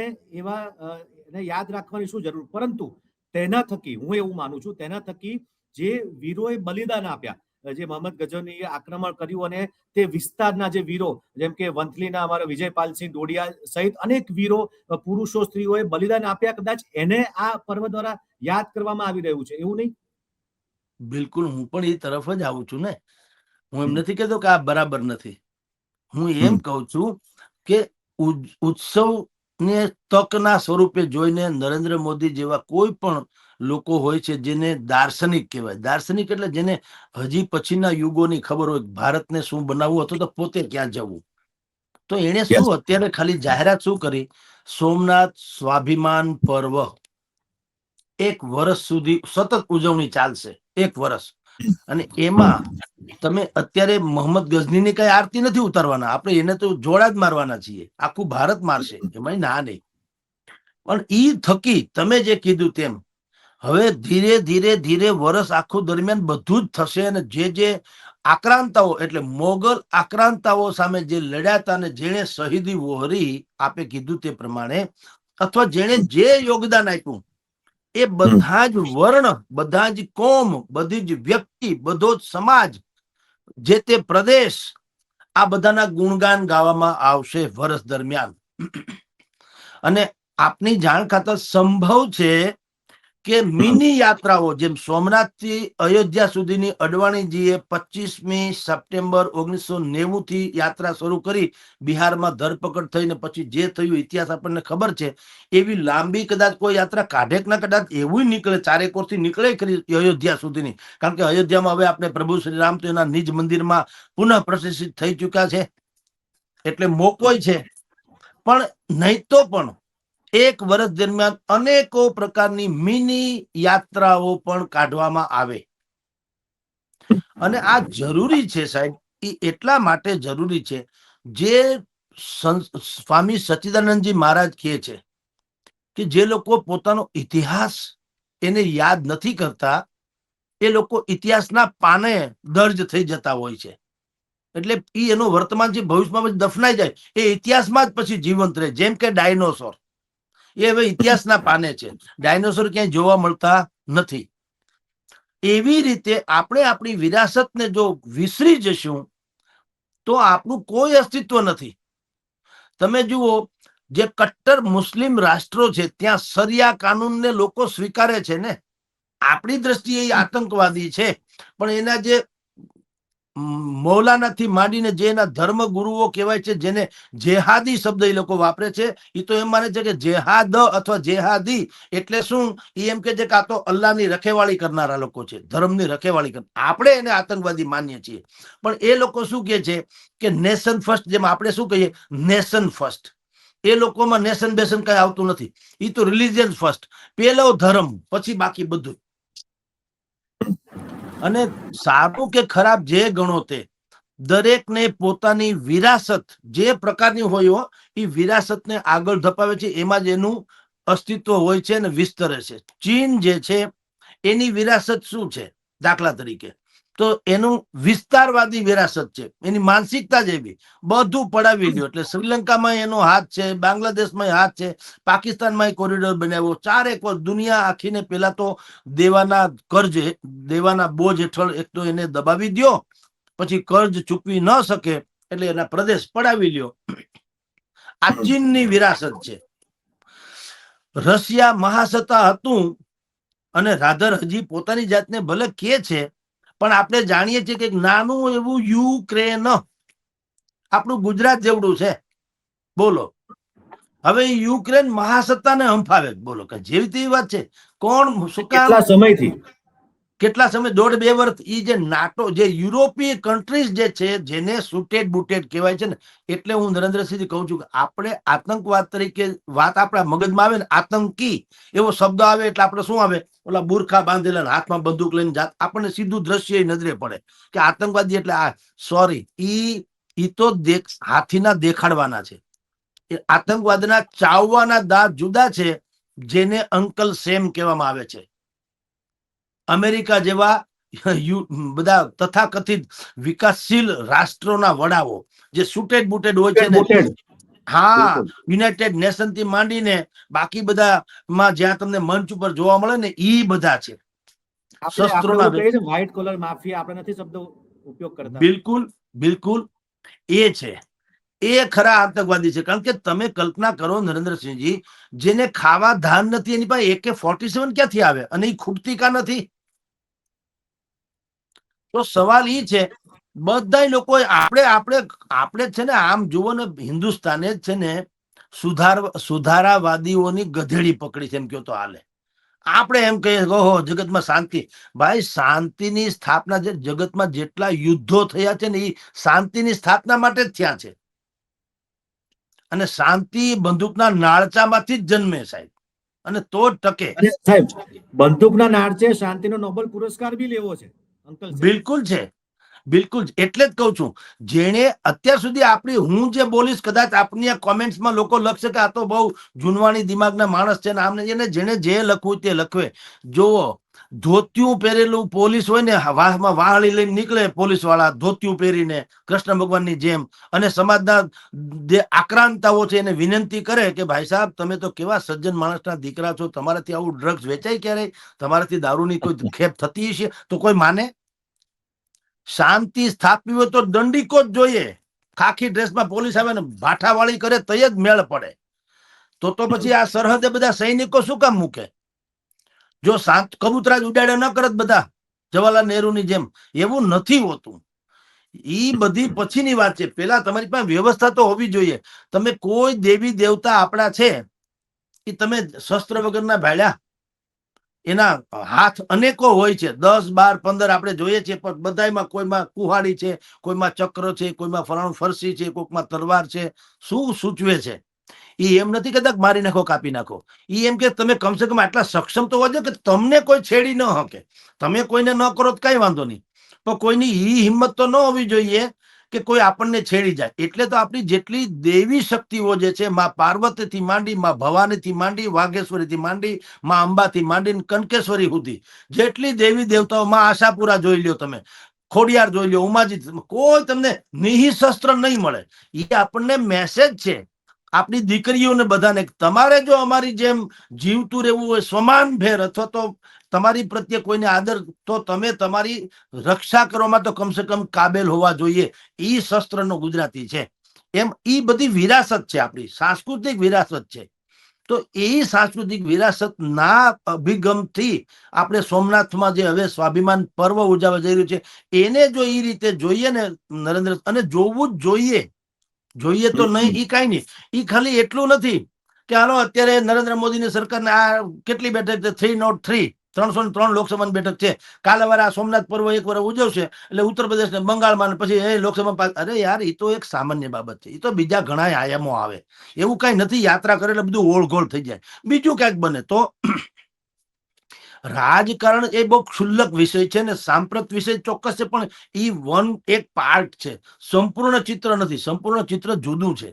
યાદ રાખવાની શું જરૂર, પરંતુ તેના થકી હું એવું માનું છું, તેના થકી જે વીરોએ બલિદાન આપ્યા, જે મોહમ્મદ ગઝનીએ આક્રમણ કર્યું અને તે વિસ્તારના જે વીરો, જેમ કે વંથલીના અમારા વિજયપાલસિંહ ડોડિયા સહિત અનેક વીરો, પુરુષો, સ્ત્રીઓએ બલિદાન આપ્યા, કદાચ એને આ પર્વ દ્વારા યાદ કરવામાં આવી રહ્યું છે, એવું નહીં? બિલકુલ, હું પણ એ તરફ જ આવું છું ને. હું એમ નથી કહેતો કે આ બરાબર નથી. હું એમ કહું છું કે ઉત્સવને તકના સ્વરૂપે જોઈને નરેન્દ્ર મોદી જેવા કોઈ પણ લોકો હોય છે જેને દાર્શનિક કહેવાય. દાર્શનિક એટલે જેને હજી પછીના યુગોની ખબર હોય, ભારતને શું બનાવવું હતું તો પોતે ક્યાં જવું. તો એને શું અત્યારે ખાલી જાહેરાત શું કરી, સોમનાથ સ્વાભિમાન પર્વ 1 વર્ષ સુધી સતત ઉજવણી ચાલશે, 1 વર્ષ. અને એમાં તમે અત્યારે મોહમ્મદ ગઝનીની કઈ આરતી નથી ઉતારવાના, આપણે એને તો જોડા જ મારવાના છીએ, આખું ભારત મારશે, એમાં ના નહીં. પણ ઈ થકી તમે જે કીધું તેમ હવે ધીરે ધીરે ધીરે વર્ષ આખું દરમિયાન બધું જ થશે. અને જે આક્રાંતાઓ, એટલે મોગલ આક્રાંતાઓ સામે જે લડ્યા હતા અને જેણે શહીદી વહોરી, આપે કીધું તે પ્રમાણે, અથવા જેણે જે યોગદાન આપ્યું, એ બધા જ વર્ણ, બધા જ કોમ, બધી જ વ્યક્તિ, બધો જ સમાજ, જે તે પ્રદેશ, આ બધાના ગુણગાન ગાવામાં આવશે વર્ષ દરમિયાન. અને આપની જાણ ખાતર સંભવ છે કે મિની યાત્રાઓ, જેમ સોમનાથ થી અયોધ્યા સુધીની અડવાણીજીએ 25મી સપ્ટેમ્બર 1990 થી યાત્રા શરૂ કરી, બિહારમાં ધરપકડ થઈને પછી જે થયું ઇતિહાસ આપણને ખબર છે. એવી લાંબી કદાચ કોઈ યાત્રા કાઢે ના કદાચ એવું નીકળે, 4 કોરથી નીકળે ખરી અયોધ્યા સુધીની. કારણ કે અયોધ્યામાં હવે આપણે પ્રભુ શ્રી રામ તો એના નિજ મંદિરમાં પુનઃ પ્રતિષ્ઠિત થઈ ચુક્યા છે, એટલે મોકોય છે. પણ નહીં તો પણ 1 વર્ષ દરમિયાન અનેકો પ્રકારની મિની યાત્રાઓ પણ કાઢવામાં આવે. અને આ જરૂરી છે સાહેબ, એ એટલા માટે જરૂરી છે, જે સ્વામી સચ્ચિદાનંદજી મહારાજ કહે છે કે જે લોકો પોતાનો ઇતિહાસ એને યાદ નથી કરતા, એ લોકો ઇતિહાસના પાને દર્જ થઈ જતા હોય છે. એટલે એનો વર્તમાન જે ભવિષ્યમાં દફનાઈ જાય, એ ઇતિહાસમાં જ પછી જીવંત રહે. જેમ કે ડાયનોસોર, એ હવે ઇતિહાસના પાને છે, ડાયનોસોર ક્યાંય જોવા મળતા નથી. એવી રીતે આપણે આપણી વિરાસતને જો વિસરી જશું તો આપણું કોઈ અસ્તિત્વ નથી. તમે જુઓ, જે કટ્ટર મુસ્લિમ રાષ્ટ્રો છે ત્યાં શરિયા કાનૂનને લોકો સ્વીકારે છે ને. આપણી દ્રષ્ટિએ એ આતંકવાદી છે, પણ એના જે મૌલાનાથી માંડીને જે એના ધર્મ ગુરુઓ કહેવાય છે, જેને જેહાદી શબ્દ એ લોકો વાપરે છે, એ તો એમ માને છે કે જેહાદ અથવા જેહાદી એટલે શું, એ એમ કે છે કે આ તો અલ્લાહની રખેવાળી કરનારા લોકો છે, ધર્મની રખેવાળી કર. આપણે એને આતંકવાદી માનીએ છીએ, પણ એ લોકો શું કહે છે કે નેશન ફર્સ્ટ, જેમ આપણે શું કહીએ નેશન ફર્સ્ટ, એ લોકોમાં નેશન બેશન કઈ આવતું નથી. એ તો રિલિજિયન ફર્સ્ટ, પેલો ધર્મ પછી બાકી બધું. અને સારું કે ખરાબ જે ગણો તે, દરેકને પોતાની વિરાસત જે પ્રકારની હોય એ વિરાસતને આગળ ધપાવે છે, એમાં જ એનું અસ્તિત્વ હોય છે અને વિસ્તરે છે. ચીન જે છે એની વિરાસત શું છે? દાખલા તરીકે તો એનું વિસ્તારવાદી વિરાસત છે, એની માનસિકતા જેવી, બધું પડાવી લ્યો. એટલે શ્રીલંકામાં એનો હાથ છે, બાંગ્લાદેશમાં હાથ છે, પાકિસ્તાનમાં કોરિડોર બનાવ્યો, ચારેક દુનિયા આખીને પેલા તો દેવાના કર્જ, દેવાના બોજ હેઠળ એક તો એને દબાવી દો, પછી કર્જ ચૂકવી ન શકે એટલે એના પ્રદેશ પડાવી લ્યો. આ ચીનની વિરાસત છે. રશિયા મહાસત્તા હતું અને રાધર હજી પોતાની જાતને ભલે કે છે, પણ આપણે જાણીએ છીએ કે નાનું એવું યુક્રેન આપણું ગુજરાત જેવડું છે. બોલો, હવે યુક્રેન મહાસત્તાને હંફાવે, બોલો કે જેવી તેવી વાત છે. કોણ, શું કામ, કેટલા સમયથી, કેટલા સમય, 1.5-2 વર્ષ, એ જે નાટો, જે યુરોપીય કન્ટ્રીઝ જે છે, જેને સુટેડ બુટેડ કહેવાય છે ને, એટલે હું નરેન્દ્રસિંહજી કહું છું કે આપણે આતંકવાદ તરીકે વાત આપણા મગજમાં આવે ને, આતંકી એવો શબ્દ આવે એટલે આપણે શું આવે, ઓલા બુરખા બાંધેલા હાથમાં બંદૂક લઈને જાત, આપણને સીધું દ્રશ્ય નજરે પડે કે આતંકવાદી એટલે આ. સોરી, ઈ તો હાથીના દેખાડવાના છે. આતંકવાદના ચાવવાના દાંત જુદા છે, જેને અંકલ સેમ કહેવામાં આવે છે. અમેરિકા જેવા બધા તથાકથિત વિકાસશીલ રાષ્ટ્રોના વડાઓ જે સુટેડ બુટેડ હોય છે ને, હા, યુનાઇટેડ નેશન થી માંડીને બાકી બધામાં જ્યાં તમને મંચ ઉપર જોવા મળે ને, ઈ બધા છે. શસ્ત્રોના, વ્હાઇટ કોલર માફિયા આપણે નથી શબ્દ ઉપયોગ કરતા. બિલકુલ બિલકુલ એ છે, એ ખરા આતંકવાદી છે. કારણ કે તમે કલ્પના કરો નરેન્દ્રસિંહજી, જેને ખાવા ધાન નથી એની પાસે AK-47 ક્યાંથી આવે, અને એ ખૂટતી કા નથી? તો સવાલ ઈ છે, બધા લોકો આપણે છે ને, આમ જુઓ ને, હિન્દુસ્તાને જ છે ને સુધારાવાદીઓની ગધેડી પકડી છે, એમ કહો તો હાલે. આપણે એમ કહીએ ઓહો જગતમાં શાંતિ. ભાઈ, શાંતિની સ્થાપના, જે જગતમાં જેટલા યુદ્ધો થયા છે ને, એ શાંતિની સ્થાપના માટે જ થયા છે. અને શાંતિ બંદૂકના નાળચામાંથી જ જન્મે, સાહેબ, અને તો જ ટકે. સાહેબ, બંદૂકના નાળચે શાંતિનો નોબેલ પુરસ્કાર બી લેવો છે, અંકલ. બિલકુલ છે, બિલકુલ. એટલે જ કહું છું, જેણે અત્યાર સુધી આપણી, હું જે બોલીશ કદાચ આપની કોમેન્ટ્સમાં લોકો લખશે કે આ તો બહુ જૂનવાણી દિમાગના માણસ છે ને, આમને જેને જે લખવું તે લખવે. જોવો, ધોતિયું પહેરેલું પોલીસ હોય ને, વાહમાં વાહળી લઈને નીકળે પોલીસ વાળા ધોતિયું પહેરીને, કૃષ્ણ ભગવાનની જેમ, અને સમાજના જે આક્રાંતાઓ છે એને વિનંતી કરે કે ભાઈ સાહેબ, તમે તો કેવા સજ્જન માણસના દીકરા છો, તમારાથી આવું ડ્રગ્સ વેચાય ક્યારે, તમારાથી દારૂની કોઈ ખેપ થતી હશે, તો કોઈ માને? શાંતિ સ્થાપવી હોય તો દંડીકો જ જોઈએ. ખાખી ડ્રેસમાં પોલીસ આવે ને ભાઠાવાળી કરે તો જ મેળ પડે. તો પછી આ સરહદે બધા સૈનિકો શું કામ મૂકે? જો શાંત કબૂતરા ઉડાડે ન કરત બધા જવાહરલાલ નહેરુની જેમ, એવું નથી હોતું. ઈ બધી પછીની વાત છે. પેલા તમારી પાસે વ્યવસ્થા તો હોવી જોઈએ. તમે કોઈ દેવી દેવતા આપણા છે એ તમે શસ્ત્ર વગરના ભાડ્યા, એના હાથ અનેકો હોય છે, 10, 12, 15 આપણે જોઈએ છીએ, પણ બધામાં કોઈમાં કુહાડી છે, કોઈમાં ચક્ર છે, કોઈમાં ફલાણું ફરસી છે, કોઈમાં તલવાર છે. શું સૂચવે છે? એ એમ નથી કહેતા મારી નાખો, કાપી નાખો. એ એમ કે તમે કમસે કમ આટલા સક્ષમ તો હોજો કે તમને કોઈ છેડી ન શકે. તમે કોઈને ન કરો તો કઈ વાંધો નહીં, પણ કોઈની ઈ હિંમત તો ન હોવી જોઈએ કે કોઈ આપણને છેડી જાય. એટલે તો આપણી જેટલી દેવી શક્તિઓ જે છે, માં પાર્વતીથી માંડી, માં ભવાનીથી માંડી, વાઘેશ્વરીથી માંડી, માં અંબાથી માંડીને કંકેશ્વરી સુધી, જેટલી દેવી દેવતાઓ, માં આશાપુરા જોઈ લ્યો, તમે ખોડિયાર જોઈ લ્યો, ઉમાજી, કોઈ તમને નિઃશસ્ત્ર નહીં મળે. એ આપણને મેસેજ છે આપણી દીકરીઓને બધાને, તમારે જો અમારી જેમ જીવતું રહેવું હોય સમાન ભેર, અથવા તો તમારી પ્રત્યે કોઈને આદર, તો તમે તમારી રક્ષા કરવામાં તો કમસે કમ કાબેલ હોવા જોઈએ. ઈ શસ્ત્રનો ગુજરાતી છે. એમ ઈ બધી વિરાસત છે, આપણી સાંસ્કૃતિક વિરાસત છે. તો એ સાંસ્કૃતિક વિરાસત ના અભિગમથી આપણે સોમનાથમાં જે હવે સ્વાભિમાન પર્વ ઉજવવા જઈ રહ્યું છે, એને જો એ રીતે જોઈએ ને નરેન્દ્ર, અને જોવું જ જોઈએ. જોઈએ તો નહીં ઈ કઈ નહીં. ઈ ખાલી એટલું નથી કે હાલો અત્યારે નરેન્દ્ર મોદીની સરકારને આ કેટલી બેઠક છે, 303, 303 લોકસભાની બેઠક છે. કાલે વાર આ સોમનાથ પર્વ એક વાર ઉજવશે એટલે ઉત્તર પ્રદેશ ને બંગાળમાં પછી એ લોકસભા, અરે યાર એ તો એક સામાન્ય બાબત છે. એ તો બીજા ઘણા આયામો આવે, એવું કઈ નથી. યાત્રા કરે એટલે બધું ઓળઘોળ થઈ જાય, બીજું ક્યાંક બને તો રાજકારણ એ બહુ ક્ષુલ્લક વિષય છે ને સાંપ્રત વિષય ચોક્કસ છે, પણ એક પાર્ટ છે, સંપૂર્ણ ચિત્ર નથી. સંપૂર્ણ ચિત્ર જુદું છે.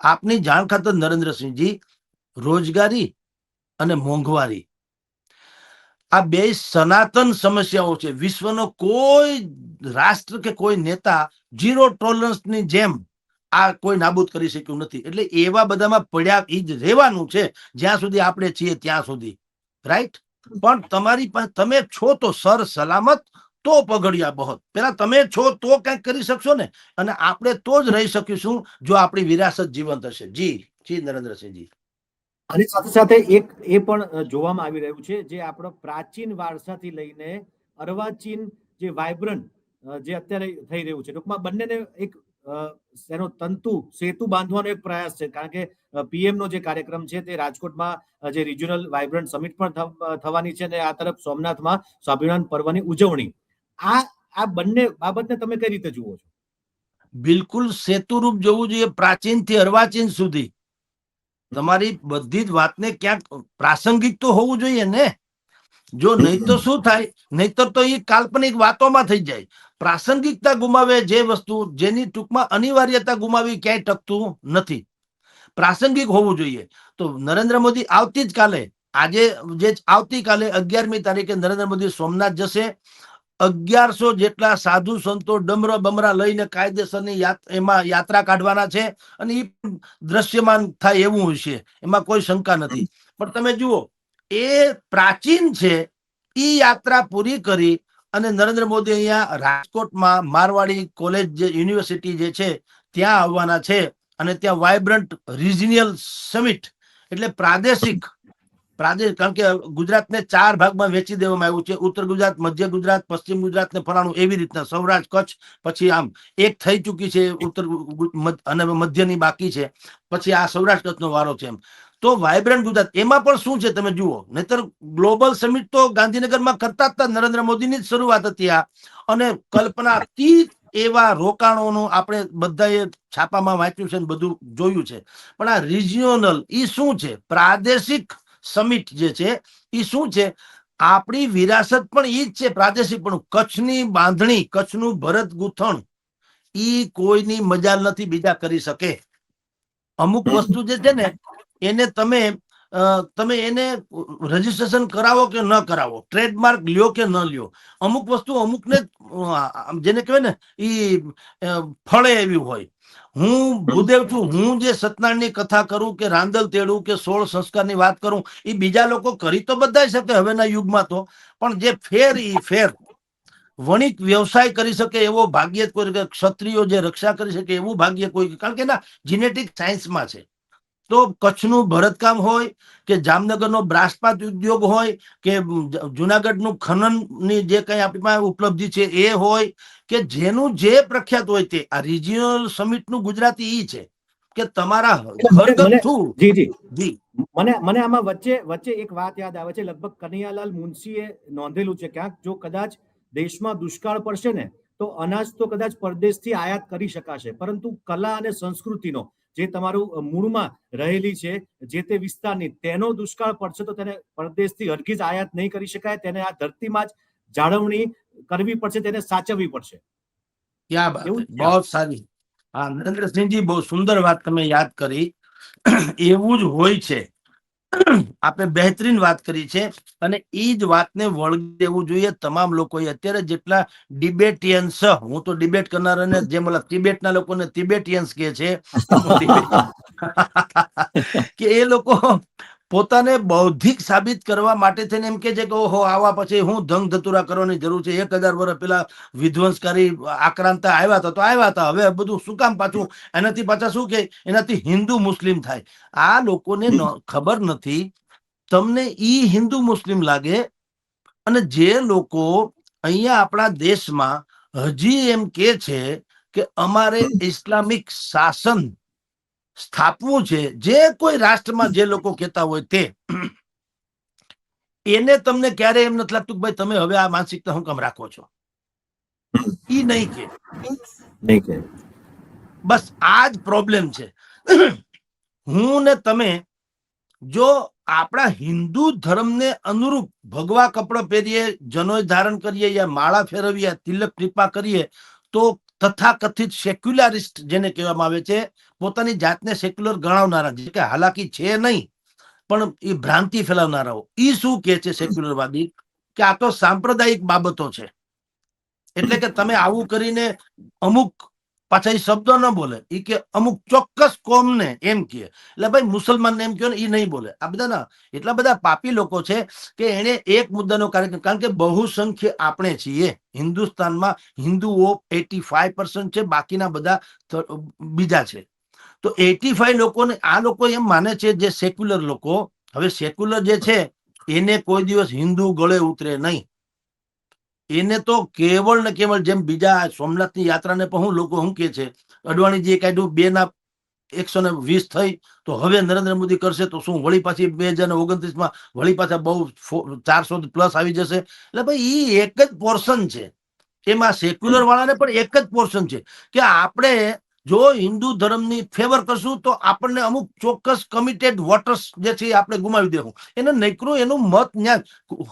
આપની જાણ ખાતર નરેન્દ્રસિંહજી, રોજગારી અને મોંઘવારી આ બે સનાતન સમસ્યાઓ છે. વિશ્વનો કોઈ રાષ્ટ્ર કે કોઈ નેતા 0 ટોલરન્સની જેમ આ કોઈ નાબૂદ કરી શક્યું નથી. એટલે એવા બધામાં પડ્યા જ રહેવાનું છે જ્યાં સુધી આપણે છીએ ત્યાં સુધી, રાઈટ. પણ તમારી પાસે તમે છો તો સર સલામત, તો પગડિયા બહોત. પેલા તમે છો તો કંઈક કરી શકશો ને, અને આપણે તો જ રહી શકીશું જો આપણી વિરાસત જીવંત હશે. જી નરેન્દ્રસિંહજી. આની સાથે સાથે એક એ પણ જોવામાં આવી રહ્યું છે, જે આપણો પ્રાચીન વારસાથી લઈને અર્વાચીન જે વાઇબ્રન્ટ જે અત્યારે થઈ રહ્યું છે, ટૂંકમાં બંનેને એક એનો સેતુ બાંધવાનો એક પ્રયાસ છે. કારણ કે પીએમ નો જે કાર્યક્રમ છે તે રાજકોટમાં જે રિજિયોનલ વાઇબ્રન્ટ સમિટ પણ થવાની છે, અને આ તરફ સોમનાથમાં સ્વાભિમાન પર્વની ઉજવણી. આ બંને બાબતને તમે કઈ રીતે જુઓ છો? બિલકુલ સેતુરૂપ જોવું જોઈએ, પ્રાચીન થી અર્વાચીન સુધી. તમારી બધી જ વાતને ક્યાંક પ્રાસંગિક તો હોવું જોઈએ ને. જો નહીં તો શું થાય, નહીતર તો એ કાલ્પનિક વાતોમાં થઈ જાય. પ્રાસંગિકતા ગુમાવે જે વસ્તુ, જેની ટૂંકમાં અનિવાર્યતા ગુમાવી ક્યાંય ટકતું નથી. પ્રાસંગિક હોવું જોઈએ. તો નરેન્દ્ર મોદી આવતીકાલે 11મી તારીખે નરેન્દ્ર મોદી સોમનાથ જશે. 1100 જેટલા સાધુ સંતો ડમરા બમરા લઈને કાયદેસરની એમાં યાત્રા કાઢવાના છે, અને એ દ્રશ્યમાન થાય એવું છે, એમાં કોઈ શંકા નથી. પણ તમે જુઓ, એ પ્રાચીન છે, એ યાત્રા પૂરી કરી અને નરેન્દ્ર મોદી અહીંયા રાજકોટમાં મારવાડી કોલેજ જે યુનિવર્સિટી જે છે ત્યાં આવવાના છે, અને ત્યાં વાઇબ્રન્ટ રિજિયનલ સમિટ એટલે પ્રાદેશિક, કારણ કે ગુજરાતને 4 ભાગમાં વેચી દેવામાં આવ્યું છે. ઉત્તર ગુજરાત, મધ્ય ગુજરાત, પશ્ચિમ ગુજરાત ને ફલાણું, એવી રીતના સૌરાષ્ટ્ર, કચ્છ, પછી આમ એક થઈ ચૂકી છે ઉત્તર અને મધ્યની બાકી છે, પછી આ સૌરાષ્ટ્ર કચ્છનો વારો છે. એમ તો વાઇબ્રન્ટ ગુજરાત એમાં પણ શું છે તમે જુઓ. નહીતર ગ્લોબલ સમિટ તો ગાંધીનગરમાં કરતા હતા, નરેન્દ્ર મોદીની જ શરૂઆત હતી આ. અને કલ્પનાતીત એવા રોકાણોનું આપણે બધાએ છાપામાં વાંચ્યું છે, બધું જોયું છે. પણ આ રિજિયોનલ ઈ શું છે, પ્રાદેશિક સમિટ જે છે એ શું છે, આપણી વિરાસત પણ ઈ જ છે, પ્રાદેશિક. પણ કચ્છની બાંધણી, કચ્છનું ભરત ગૂંથણ ઈ કોઈની મજાલ નથી બીજા કરી શકે. અમુક વસ્તુ જે છે ને એને તમે એને રજીસ્ટ્રેશન કરાવો કે ન કરાવો, ટ્રેડમાર્ક લ્યો કે ન લ્યો, અમુક વસ્તુ અમુકને જેને કહેવાય ને ઈ ફળે એવી હોય. હું ભૂદેવ છું, હું જે સત્યનારાયણની કથા કરું કે રાંદલ તેડું કે 16 સંસ્કારની વાત કરું, એ બીજા લોકો કરી તો બધા શકે હવેના યુગમાં તો, પણ જે ફેર વણિક વ્યવસાય કરી શકે એવો ભાગ્ય કોઈ, ક્ષત્રિયો જે રક્ષા કરી શકે એવું ભાગ્ય કોઈ, કારણ કે એના જીનેટિક સાયન્સમાં છે. તો કચ્છનું ભરતકામ હોય કે જામનગરનો બ્રાસપાત ઉદ્યોગ હોય કે જુનાગઢનું ખનનની જે કઈ આપણી પાસે ઉપલબ્ધિ છે એ હોય, કે જેનું જે પ્રખ્યાત હોય તે. આ રિજિયોનલ સમિટનું ગુજરાતી ઈ છે કે તમારા ઘરગથ્થુ. જી મને આમાં વચ્ચે એક વાત યાદ આવે છે, લગભગ કનૈયાલાલ મુનશીએ નોંધેલું છે ક્યાંક, જો કદાચ દેશમાં દુષ્કાળ પડશે ને તો અનાજ તો કદાચ પરદેશથી આયાત કરી શકાશે, પરંતુ કલા અને સંસ્કૃતિનો જે તમારું મૂળમાં રહેલી છે જે તે વિસ્તારની, તેનો દુષ્કાળ પડશે તો તેને પરદેશથી હરગીજ આયાત નહીં કરી શકાય. તેને આ ધરતીમાં જ જાળવણી કરવી પડશે, તેને સાચવવી પડશે. ક્યાં બાત, બહુ સારી. હા નરેન્દ્રસિંહજી, બહુ સુંદર વાત તમે યાદ કરી. એવું જ હોય છે. આપણે બહેતરીન વાત કરી છે, અને એ જ વાતને વળગી દેવું જોઈએ તમામ લોકોએ. અત્યારે જેટલા ડિબેટિયન્સ, હું તો ડિબેટ કરનારાને જેમ ઓલા તિબેટના લોકોને તિબેટિયન્સ કહે છે કે એ લોકો પોતાને બૌદ્ધિક સાબિત કરવા માટે થઈને એમ કે છે કે ઓહો આવા પછી હું ધંગ ધતુરા કરવાની જરૂર છે, 1000 વર્ષ પેલા વિધ્વંસકારી આક્રાંતા આવ્યા હતા તો આવ્યા હતા, હવે બધું શું કામ પાછું, એનાથી પાછા શું કે એનાથી હિન્દુ મુસ્લિમ થાય. આ લોકોને ખબર નથી. તમને ઈ હિન્દુ મુસ્લિમ લાગે, અને જે લોકો અહીંયા આપણા દેશમાં હજી એમ કે છે કે અમારે ઇસ્લામિક શાસન સ્થાપવું છે, જે કોઈ રાષ્ટ્રમાં જે લોકો કહેતા હોય તે, એને તમને ક્યારે એમ નથી લાગતું કે ભાઈ તમે હવે આ માનસિકતા હું કેમ રાખો છો? ઈ નહીં કે. નહીં કે. બસ આ જ પ્રોબ્લેમ છે. હું ને તમે જો આપણા હિન્દુ ધર્મને અનુરૂપ ભગવા કપડા પહેરીએ, જનોય ધારણ કરીએ, યા માળા ફેરવીએ, તિલક ટીપા કરીએ, તો તથાકથિત સેક્યુલરિસ્ટ જેને કહેવામાં આવે છે, પોતાની જાતને સેક્યુલર ગણાવનારા, જે કે હાલાકી છે નહીં, પણ એ ભ્રાંતિ ફેલાવનારાઓ, ઈ શું કે છે સેક્યુલરવાદી? કે આ તો સાંપ્રદાયિક બાબતો છે, એટલે કે તમે આવું કરીને અમુક, પાછા એ શબ્દ ન બોલે, એ કે અમુક ચોક્કસ કોમને એમ કે, એટલે ભાઈ મુસલમાનને એમ કહો ને, એ નહીં બોલે. આ બધા એટલા બધા પાપી લોકો છે કે એને એક મુદ્દાનો કાર્યક્રમ, કારણ કે બહુસંખ્ય આપણે છીએ હિન્દુસ્તાનમાં, હિન્દુઓ 85% છે, બાકીના બધા બીજા છે. તો 85 લોકોને, આ લોકો એમ માને છે, જે સેક્યુલર લોકો, હવે સેક્યુલર જે છે એને કોઈ દિવસ હિન્દુ ગળે ઉતરે નહીં. એને તો કેવળ ને કેવળ, જેમ બીજા સોમનાથની યાત્રાને પણ હું લોકો શું કે છે, અડવાણીજીએ કાઢ્યું 2 ના 120 થઈ, તો હવે નરેન્દ્ર મોદી કરશે તો શું વળી પાછી 2029માં વળી પાછા બહુ 400 પ્લસ આવી જશે? એટલે ભાઈ એ એક જ પોર્શન છે, એમાં સેક્યુલર વાળાને પણ એક જ પોર્શન છે કે આપણે જો હિન્દુ ધર્મની ફેવર કરશું તો આપણને અમુક ચોક્કસ કમિટેડ વોટર્સ જે છે આપણે ગુમાવી દેવું. એને નકરું એનું મત ન્યા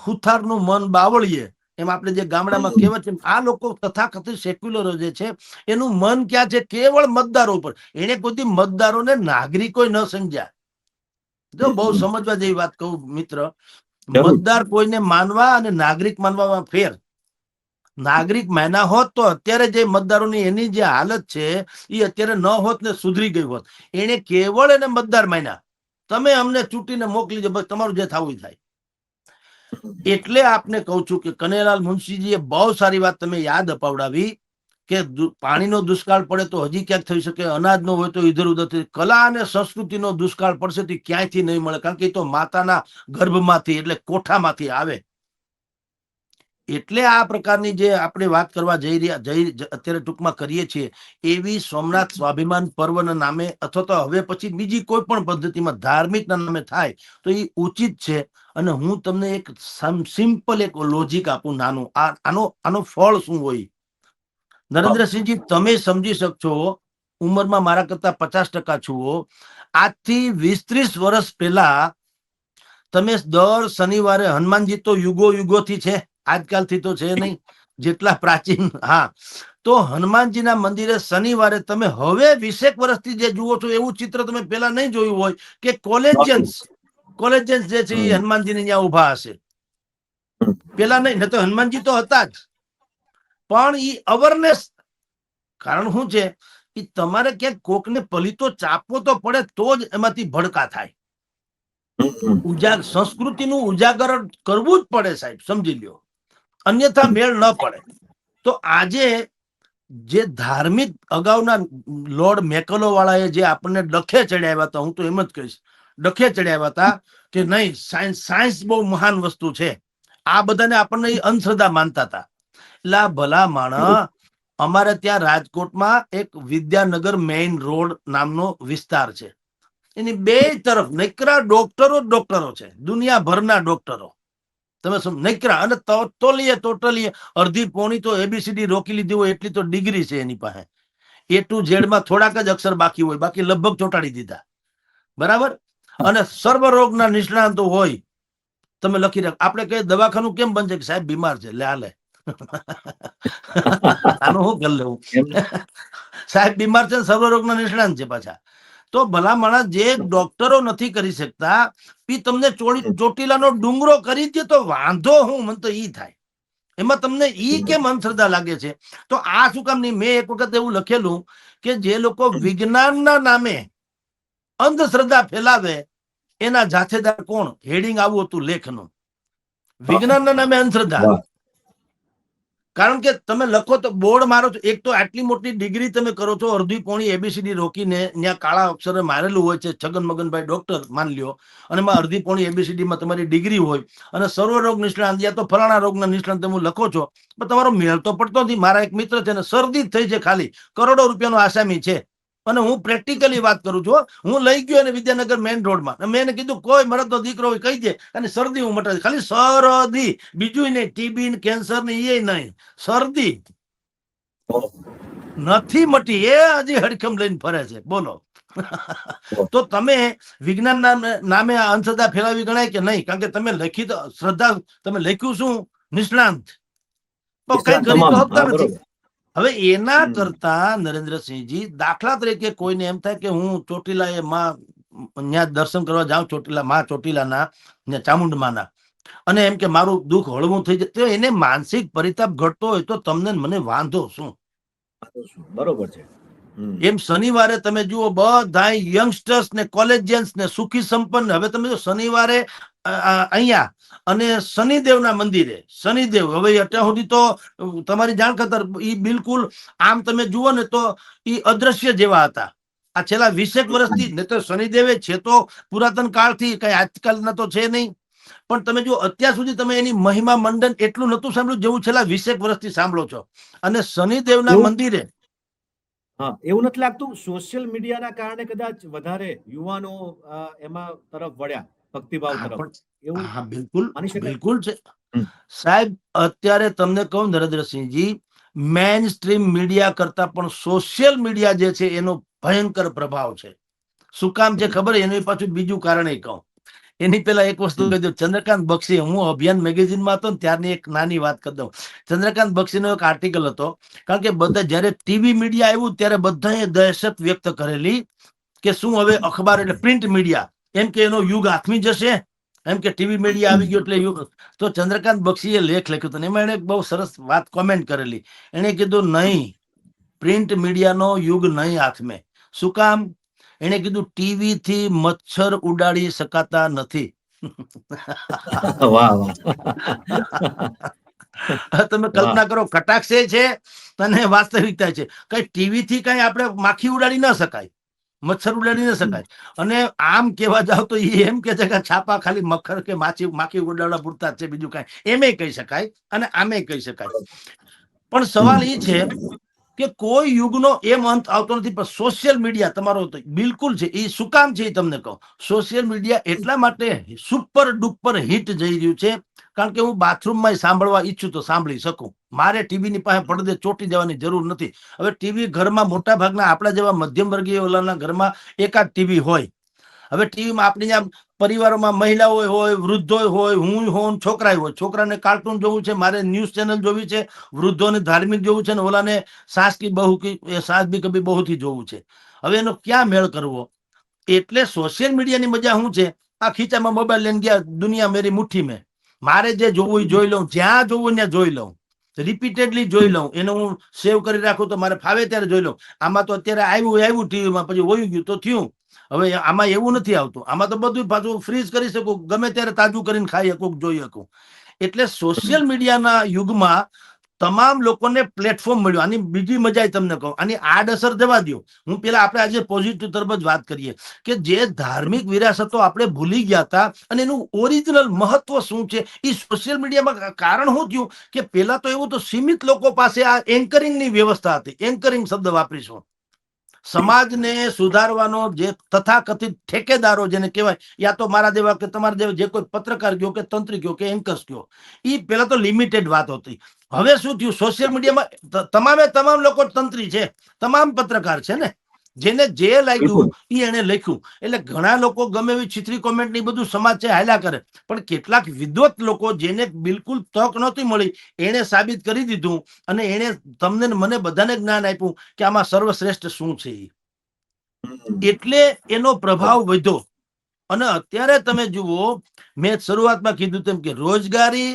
હુથારનું મન બાવળીએ, એમ આપણે જે ગામડામાં કહેવત છે, આ લોકો તથાકથિત સેક્યુલરો જે છે એનું મન ક્યાં છે? કેવળ મતદારો ઉપર. એને કોઈ મતદારોને નાગરિકો ન સમજ્યા. જો બહુ સમજવા જેવી વાત કહું મિત્ર, મતદાર કોઈને માનવા અને નાગરિક માનવામાં ફેર. નાગરિક માન્યા હોત તો અત્યારે જે મતદારોની એની જે હાલત છે એ અત્યારે ન હોત ને સુધરી ગઈ હોત. એને કેવળ એને મતદાર માન્યા, તમે અમને ચૂંટીને મોકલી દો, બસ તમારું જે થવું થાય. એટલે આપને કહું છું કે કનૈયાલાલ મુનશીજીએ બહુ સારી વાત તમે યાદ અપાવડાવી કે પાણીનો દુષ્કાળ પડે તો હજી ક્યાંક થઈ શકે, અનાજનો હોય તો ઇધર ઉધર થઈ, કલા અને સંસ્કૃતિનો દુષ્કાળ પડશે તો ક્યાંયથી નહીં મળે, કારણ કે એ તો માતાના ગર્ભમાંથી, એટલે કોઠામાંથી આવે. એટલે આ પ્રકારની જે આપણે વાત કરવા જઈ અત્યારે ટૂંકમાં કરીએ છીએ, એવી સોમનાથ સ્વાભિમાન પર્વના નામે, અથવા તો હવે પછી બીજી કોઈ પણ પદ્ધતિમાં ધાર્મિકના નામે થાય તો એ ઉચિત છે. અને હું તમને એક સિમ્પલ એક લોજિક આપું નાનું, આનો ફળ શું હોય? નરેન્દ્રસિંહજી, તમે સમજી શકશો, ઉંમરમાં મારા કરતા 50% છો. આજથી 20-30 વર્ષ પહેલા તમે દર શનિવારે, હનુમાનજી તો યુગો યુગોથી છે, આજકાલથી તો છે નહીં, જેટલા પ્રાચીન, હા, તો હનુમાનજીના મંદિરે શનિવારે તમે હવે 20 વર્ષથી જે જુઓ છો એવું ચિત્ર તમે પેલા નહીં જોયું હોય કે કોલેજિયન્સ જે છે એ હનુમાનજીને ત્યાં ઉભા હશે. પેલા નહીં, ને તો હનુમાનજી તો હતા જ, પણ એ અવેરનેસ, કારણ શું છે, એ તમારે ક્યાંક કોકને પલીતો ચાપવો તો પડે, તો જ એમાંથી ભડકા થાય. સંસ્કૃતિનું ઉજાગર કરવું જ પડે સાહેબ, સમજી લ્યો, અન્યથા મેળ ન પડે. તો આજે જે ધાર્મિક અગાઉના લોર્ડ મેકલો વાળાએ જે આપણને ડખે ચડાવ્યા હતા, હું તો એમ જ કહીશ, ડખે ચડાવ્યા હતા કે નહીં, સાયન્સ બહુ મહાન વસ્તુ છે, આ બધાને આપણને અંધશ્રદ્ધા માનતા હતા. એટલે આ ભલા માણસ, અમારે ત્યાં રાજકોટમાં એક વિદ્યાનગર મેઇન રોડ નામનો વિસ્તાર છે, એની બે તરફ નકરા ડોક્ટરો છે, દુનિયાભરના ડોક્ટરો, તમે નકરા, અને ટોટલી અડધી પોણી તો એબીસીડી રોકી લીધી હોય એટલી તો ડિગ્રી છે એની પાસે. A to Z માં થોડાક જ અક્ષર બાકી હોય, બાકી લગભગ ચોંટાડી દીધા, બરાબર. અને સર્વરોગના નિષ્ણાંતો હોય, તમે લખી રાખ. આપણે કઈ દવાખાનું કેમ બનશે? સાહેબ બીમાર છે, લે હાલે આનું શું કરી લેવું, સાહેબ બીમાર છે, સર્વરોગના નિષ્ણાંત છે પાછા. તો ભલા માણસ, જે ડોક્ટરો નથી કરી શકતા, એ તમને ચોટીલાનો ડુંગરો કરી દે તો વાંધો હું, મને તો ઈ થાય. એમાં તમને ઈ કેમ અંધશ્રદ્ધા લાગે છે? તો આ શું કામ નહીં? મેં એક વખત એવું લખેલું કે જે લોકો વિજ્ઞાનના નામે અંધશ્રદ્ધા ફેલાવે એના જાથેદાર કોણ? હેડિંગ આવું હતું લેખનું, વિજ્ઞાનના નામે અંધશ્રદ્ધા. કારણ કે તમે લખો તો બોર્ડ મારો છો, એક તો આટલી મોટી ડિગ્રી તમે કરો છો, અડધી પોણી એબીસીડી રોકીને ત્યાં કાળા અક્ષરે મારેલું હોય છે, છગન મગનભાઈ ડોક્ટર માન લ્યો, અને એમાં અડધી પોણી એબીસીડી માં તમારી ડિગ્રી હોય, અને સર્વરોગ નિષ્ણાંત યા તો ફલાણા રોગના નિષ્ણાંત તમે લખો છો, પણ તમારો મેળ તો પડતો નથી. મારા એક મિત્ર છે ને, શરદી જ થઈ છે, ખાલી ₹1 કરોડનો આસામી છે, અને હું પ્રેક્ટિકલી વાત કરું છું. હું લઈ ગયો અને વિદ્યાનગર મેઇન રોડમાં મેં એને કીધું કોઈ મરદનો દીકરો હોય કહી દે અને શરદી હું મટાડી, ખાલી શરદી, બીજું નહીં, ટીબી કેન્સર ને એ નહીં, શરદી નથી મટી, એ હજી હડકમ લઈને ફરે છે. બોલો. તો તમે વિજ્ઞાનના નામે આ અંધશ્રદ્ધા ફેલાવી ગણાય કે નહીં? કારણ કે તમે લખી તો શ્રદ્ધા, તમે લખ્યું શું? નિષ્ણાંત, તો કઈ કરી તો હકતા નથી. હવે એના કરતા નરેન્દ્રસિંહજી, દાખલા તરીકે કોઈને એમ થાય કે હું ચોટીલા એ માં ત્યાં દર્શન કરવા જાઉં, ચોટીલા માં, ચોટીલાના ચામુંડમાના, અને એમ કે મારું દુઃખ હળવું થઈ જાય, તો એને માનસિક પરિતાપ ઘટતો હોય તો તમને મને વાંધો શું? બરોબર છે. એમ શનિવારે તમે જુઓ બધા યંગસ્ટર્સ ને કોલેજિયન્સ ને સુખી સંપન્ન. હવે તમે જો શનિવારે અહીંયા અને શનિદેવના મંદિરે, શનિદેવ હવે અત્યાર સુધી તો તમારી જાણ ખાતર એ બિલકુલ આમ તમે જુઓ ને તો એ અદ્રશ્ય જેવા હતા. આ છેલ્લા 20 વર્ષથી, ને તો શનિદેવે છે તો પુરાતન કાળથી, કઈ આજકાલના તો છે નહીં, પણ તમે જો અત્યાર સુધી તમે એની મહિમા મંડન એટલું નતું સાંભળ્યું જેવું છેલ્લા 20 વર્ષથી સાંભળો છો. અને શનિદેવના મંદિરે એવું નથી લાગતું સોશિયલ મીડિયાના કારણે કદાચ વધારે યુવાનો એમાં તરફ વળ્યા, ભક્તિભાવ તરફ? એવું હા, બિલકુલ છે સાહેબ. અત્યારે તમને કહું નરેન્દ્રસિંહજી, મેઇન સ્ટ્રીમ મીડિયા કરતા પણ સોશિયલ મીડિયા જે છે એનો ભયંકર પ્રભાવ છે. શું કામ છે ખબર? એનું પાછું બીજું કારણ એ કહું. એની પેલા એક વસ્તુ કહી દઉં. ચંદ્રકાંત બક્ષી, હું અભિયાન મેગેઝિનમાં હતો ને ત્યારની એક નાની વાત કરી દઉં. ચંદ્રકાંત બક્ષીનો એક આર્ટિકલ હતો, કારણ કે બધા જયારે ટીવી મીડિયા આવ્યું ત્યારે બધાએ દહેશત વ્યક્ત કરેલી કે શું હવે અખબાર એટલે પ્રિન્ટ મીડિયા એમ કે એનો યુગ આથમી જશે, એમ કે ટીવી મીડિયા આવી ગયો એટલે યુગ. તો ચંદ્રકાંત બક્ષીએ લેખ લખ્યો હતો, એમાં એને બહુ સરસ વાત કોમેન્ટ કરેલી. એને કીધું નહીં, પ્રિન્ટ મીડિયાનો યુગ નહીં આથમે. શું કામ? એને કીધું ટીવી થી મચ્છર ઉડાડી શકાતા નથી. તમે કલ્પના કરો, કટાક્ષે છે અને વાસ્તવિકતા છે. કઈ ટીવી થી કઈ આપણે માખી ઉડાડી ન શકાય, મચ્છર ઉડાડી ન શકાય. અને આમ કેવા જાવ તો એમ કે છે કે છાપા ખાલી મચ્છર કે માખી ઉડાડવા પૂરતા છે, બીજું કઈ એમે કહી શકાય અને આમે કહી શકાય. પણ સવાલ એ છે કે કોઈ યુગનો એમ અંત આવતો નથી, પણ સોશિયલ મીડિયા તમારો બિલકુલ છે. એ શું કામ છે એ તમને કહું. સોશિયલ મીડિયા એટલા માટે સુપર ડુપર હિટ જઈ રહ્યું છે, કારણ કે હું બાથરૂમમાં સાંભળવા ઈચ્છું તો સાંભળી શકું. મારે ટીવીની પાસે પડદે ચોટી જવાની જરૂર નથી. હવે ટીવી ઘરમાં મોટા ભાગના આપણા જેવા મધ્યમ વર્ગીય ઓલાના ઘરમાં એકાદ ટીવી હોય. હવે ટીવીમાં આપણી આમ પરિવારોમાં મહિલાઓ હોય, વૃદ્ધો હોય, હું હોઉં, છોકરા હોય. છોકરાને કાર્ટૂન જોવું છે, મારે ન્યૂઝ ચેનલ જોવી છે, વૃદ્ધોને ધાર્મિક જોવું છે, ને ઓલાને સાસ કી બહુ કી સાસ ભી કભી બહુથી જોવું છે. હવે એનો ક્યાં મેળ કરવો? એટલે સોશિયલ મીડિયાની મજા શું છે? આ ખીચામાં મોબાઈલ લઈને ગયા, દુનિયા મેરી મુઠ્ઠી મેં. મારે જે જોવું એ જોઈ લઉં, જ્યાં જોવું ત્યાં જોઈ લઉં, રિપીટેડલી જોઈ લઉં. એને હું સેવ કરી રાખું તો મારે ફાવે ત્યારે જોઈ લઉં. આમાં તો અત્યારે આવ્યું ટીવીમાં, પછી વયું ગયું તો થયું. હવે આમાં એવું નથી આવતું. આમાં તો બધું પાછું ફ્રીઝ કરી શકું, ગમે ત્યારે તાજું કરીને ખાઈ શકું, જોઈ શકું. એટલે સોશિયલ મીડિયાના યુગમાં તમામ લોકોને પ્લેટફોર્મ મળ્યું. આની બીજી મજા તમને કહું, આની આડઅસર જવા દો. હું પેલા આપણે આજે પોઝિટિવ તરફ જ વાત કરીએ કે જે ધાર્મિક વિરાસતો આપણે ભૂલી ગયા હતા અને એનું ઓરિજિનલ મહત્વ શું છે એ સોશિયલ મીડિયામાં કારણ શું થયું કે પેલા તો એવું તો સીમિત લોકો પાસે આ એન્કરિંગની વ્યવસ્થા હતી. એન્કરિંગ શબ્દ વાપરીશું. સમાજને સુધારવાનો જે તથાકથિત ઠેકેદારો જેને કહેવાય, યા તો મારા જેવા કે તમારા જેવા જે કોઈ પત્રકાર કયો કે તંત્રી કયો કે એન્કર્સ કયો, એ પેલા તો લિમિટેડ વાત હતી. હવે શું થયું? સોશિયલ મીડિયામાં તમામ લોકો તંત્રી છે, તમામ પત્રકાર છે ને. જેને જે લાગ્યું એ એને લખ્યું. એટલે ઘણા લોકો ગમે એવી છીતરી કોમેન્ટ ની બધું સમાજ છે હાલ્યા કરે, પણ કેટલાક વિદ્વત લોકો જેને બિલકુલ તક નહોતી મળી, એને સાબિત કરી દીધું અને એને તમને મને બધાને જ્ઞાન આપ્યું કે આમાં સર્વશ્રેષ્ઠ શું છે. એટલે એનો પ્રભાવ વધ્યો. અને અત્યારે તમે જુઓ, મેં શરૂઆતમાં કીધું તેમ કે રોજગારી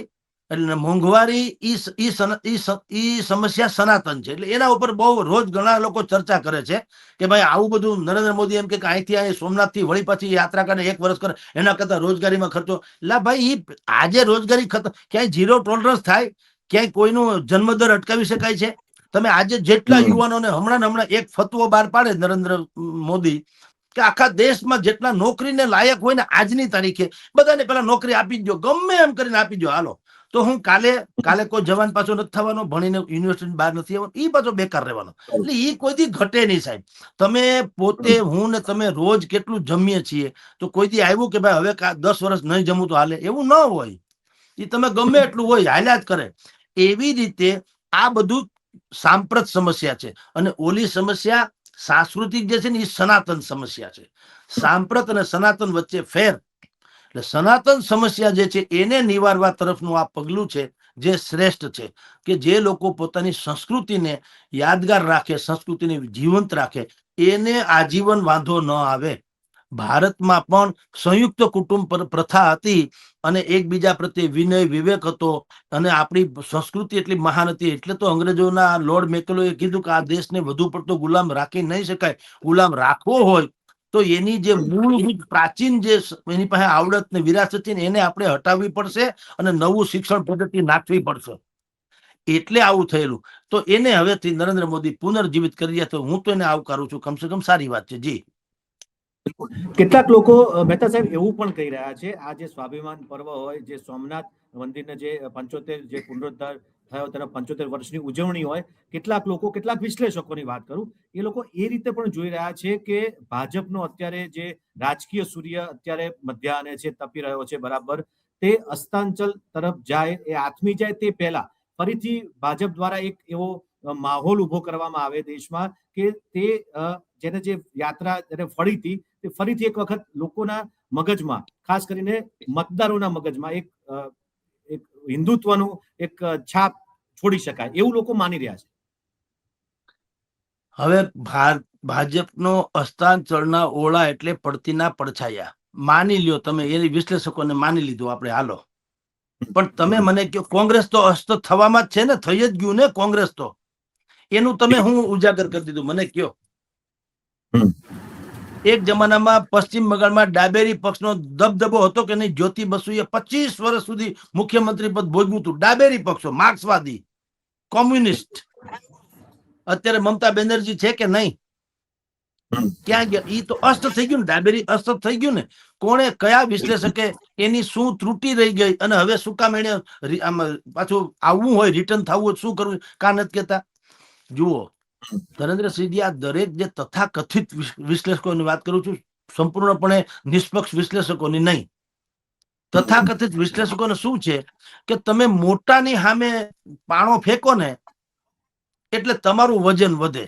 એટલે મોંઘવારી ઈ સમસ્યા સનાતન છે. એટલે એના ઉપર બહુ રોજ ઘણા લોકો ચર્ચા કરે છે કે ભાઈ આવું બધું નરેન્દ્ર મોદી એમ કે અહીંથી અહીં સોમનાથ થી વળી પાછી યાત્રા કરે, 1 વર્ષ કરે, એના કરતા રોજગારીમાં ખર્ચો. લા ભાઈ, આજે રોજગારી ક્યાંય 0 ટોલરન્સ થાય? ક્યાંય કોઈનું જન્મદર અટકાવી શકાય છે? તમે આજે જેટલા યુવાનોને હમણાં એક ફતવો બહાર પાડે નરેન્દ્ર મોદી કે આખા દેશમાં જેટલા નોકરીને લાયક હોય ને આજની તારીખે બધાને પેલા નોકરી આપી દો, ગમે એમ કરીને આપી દો, હાલો. તો હું કાલે કોઈ જવાન પાછો નથી થવાનો, ભણીને યુનિવર્સિટી બહાર નથી આવવાનો, એ પાછો બેકાર રહેવાનો. એટલે એ કોઈ દી ઘટે નહીં સાહેબ. તમે પોતે, હું ને તમે રોજ કેટલું જમીએ છીએ, તો કોઈ દી આવ્યું કે ભાઈ હવે 10 વર્ષ નહીં જમવું તો હાલે, એવું ન હોય. એ તમે ગમે એટલું હોય હાલ્યા જ કરે. એવી રીતે આ બધું સાંપ્રત સમસ્યા છે. અને ઓલી સમસ્યા સાંસ્કૃતિક જે છે ને, એ સનાતન સમસ્યા છે. સાંપ્રત અને સનાતન વચ્ચે ફેર. એટલે સનાતન સમસ્યા જે છે એને નિવારવા તરફનું આ પગલું છે, જે શ્રેષ્ઠ છે. કે જે લોકો પોતાની સંસ્કૃતિને યાદગાર રાખે, સંસ્કૃતિને જીવંત રાખે, એને આજીવન વાંધો ન આવે. ભારતમાં પણ સંયુક્ત કુટુંબ પ્રથા હતી, અને એકબીજા પ્રત્યે વિનય વિવેક હતો, અને આપણી સંસ્કૃતિ એટલી મહાન હતી. એટલે તો અંગ્રેજોના લોર્ડ મેકલોએ કીધું કે આ દેશને વધુ પડતો ગુલામ રાખી નહીં શકાય. ગુલામ રાખવો હોય તો એની જે મૂળભૂત પ્રાચીન જે એની પાસે આવડત ને વિરાસત છે ને, એને આપણે હટાવવી પડશે, અને નવું શિક્ષણ પદ્ધતિ નાખવી પડશે. એટલે આવું થયેલું. તો એને હવેથી નરેન્દ્ર મોદી પુનર્જીવિત કરી રહ્યા, તો હું તો એને આવકારું છું. કમસે કમ સારી વાત છે. જી, કેટલાક લોકો મહેતા સાહેબ એવું પણ કહી રહ્યા છે, આ જે સ્વાભિમાન પર્વ હોય, જે સોમનાથ મંદિરને જે 75 જે પુનરુદ્ધાર થયો તેના 75 વર્ષની ઉજવણી હોય, કેટલાક લોકો, કેટલાક વિશ્લેષકોની વાત કરું, એ લોકો એ રીતે પણ જોઈ રહ્યા છે કે ભાજપનો અત્યારે જે રાજકીય સૂર્ય અત્યારે મધ્યાહને છે, તપી રહ્યો છે બરાબર, તે અસ્તાંચલ તરફ જાય, એ આથમી જાય તે પહેલા ફરીથી ભાજપ દ્વારા એક એવો માહોલ ઉભો કરવામાં આવે દેશમાં કે તે જેને જે યાત્રા જેને ફળીથી, તે ફરીથી એક વખત લોકોના મગજમાં, ખાસ કરીને મતદારોના મગજમાં એક હિન્દુત્વનું એક છાપ છોડી શકાય એવું લોકો માની રહ્યા છે. હવે ભાજપનો અસ્તાંચળના ઓળા એટલે પડતીના પડછાયા. માની લ્યો તમે, એની વિશ્લેષકોને માની લીધું આપણે, હાલો. પણ તમે મને કહો, કોંગ્રેસ તો અસ્ત થવામાં જ છે ને, થઈ જ ગયું ને કોંગ્રેસ તો. એનું તમે હું ઉજાગર કરી દીધું, મને કયો. એક જમાનામાં પશ્ચિમ બંગાળમાં ડાબેરી પક્ષનો દબદબો હતો કે નહીં? જ્યોતિ બસુએ 25 વર્ષ સુધી મુખ્યમંત્રી પદ ભોગવ્યું હતું. ડાબેરી પક્ષો, માર્ક્સવાદી, કોમ્યુનિસ્ટ. અત્યારે મમતા બેનર્જી છે કે નહીં? ક્યાં ગયા? ઈ તો અસ્ત થઈ ગયું ને, ડાબેરી અસ્ત થઈ ગયું ને. કોણે, કયા વિશ્લેષકે એની શું ત્રુટી રહી ગઈ, અને હવે શું કામ એને પાછું આવવું હોય, રિટર્ન થવું હોય, શું કરવું, કા નથી કેતા? જુઓ નરેન્દ્રસિંહજી, આ દરેક જે તથાકથિત વિશ્લેષકોની વાત કરું છું, સંપૂર્ણપણે નિષ્પક્ષ વિશ્લેષકોની નહીં. તથાકથિત વિશ્લેષકોને શું છે કે તમે મોટાની સામે પાણો ફેંકો ને એટલે તમારું વજન વધે.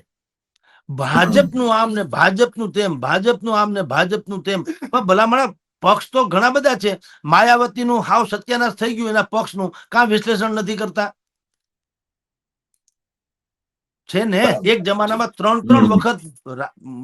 ભાજપનું આમ ને ભાજપનું તેમ, ભાજપનું આમ ને ભાજપનું તેમ. પણ ભલામણા પક્ષ તો ઘણા બધા છે. માયાવતીનું હાવ સત્યાનાશ થઈ ગયું, એના પક્ષનું કાં વિશ્લેષણ નથી કરતા? છે ને, એક જમાનામાં 3 વખત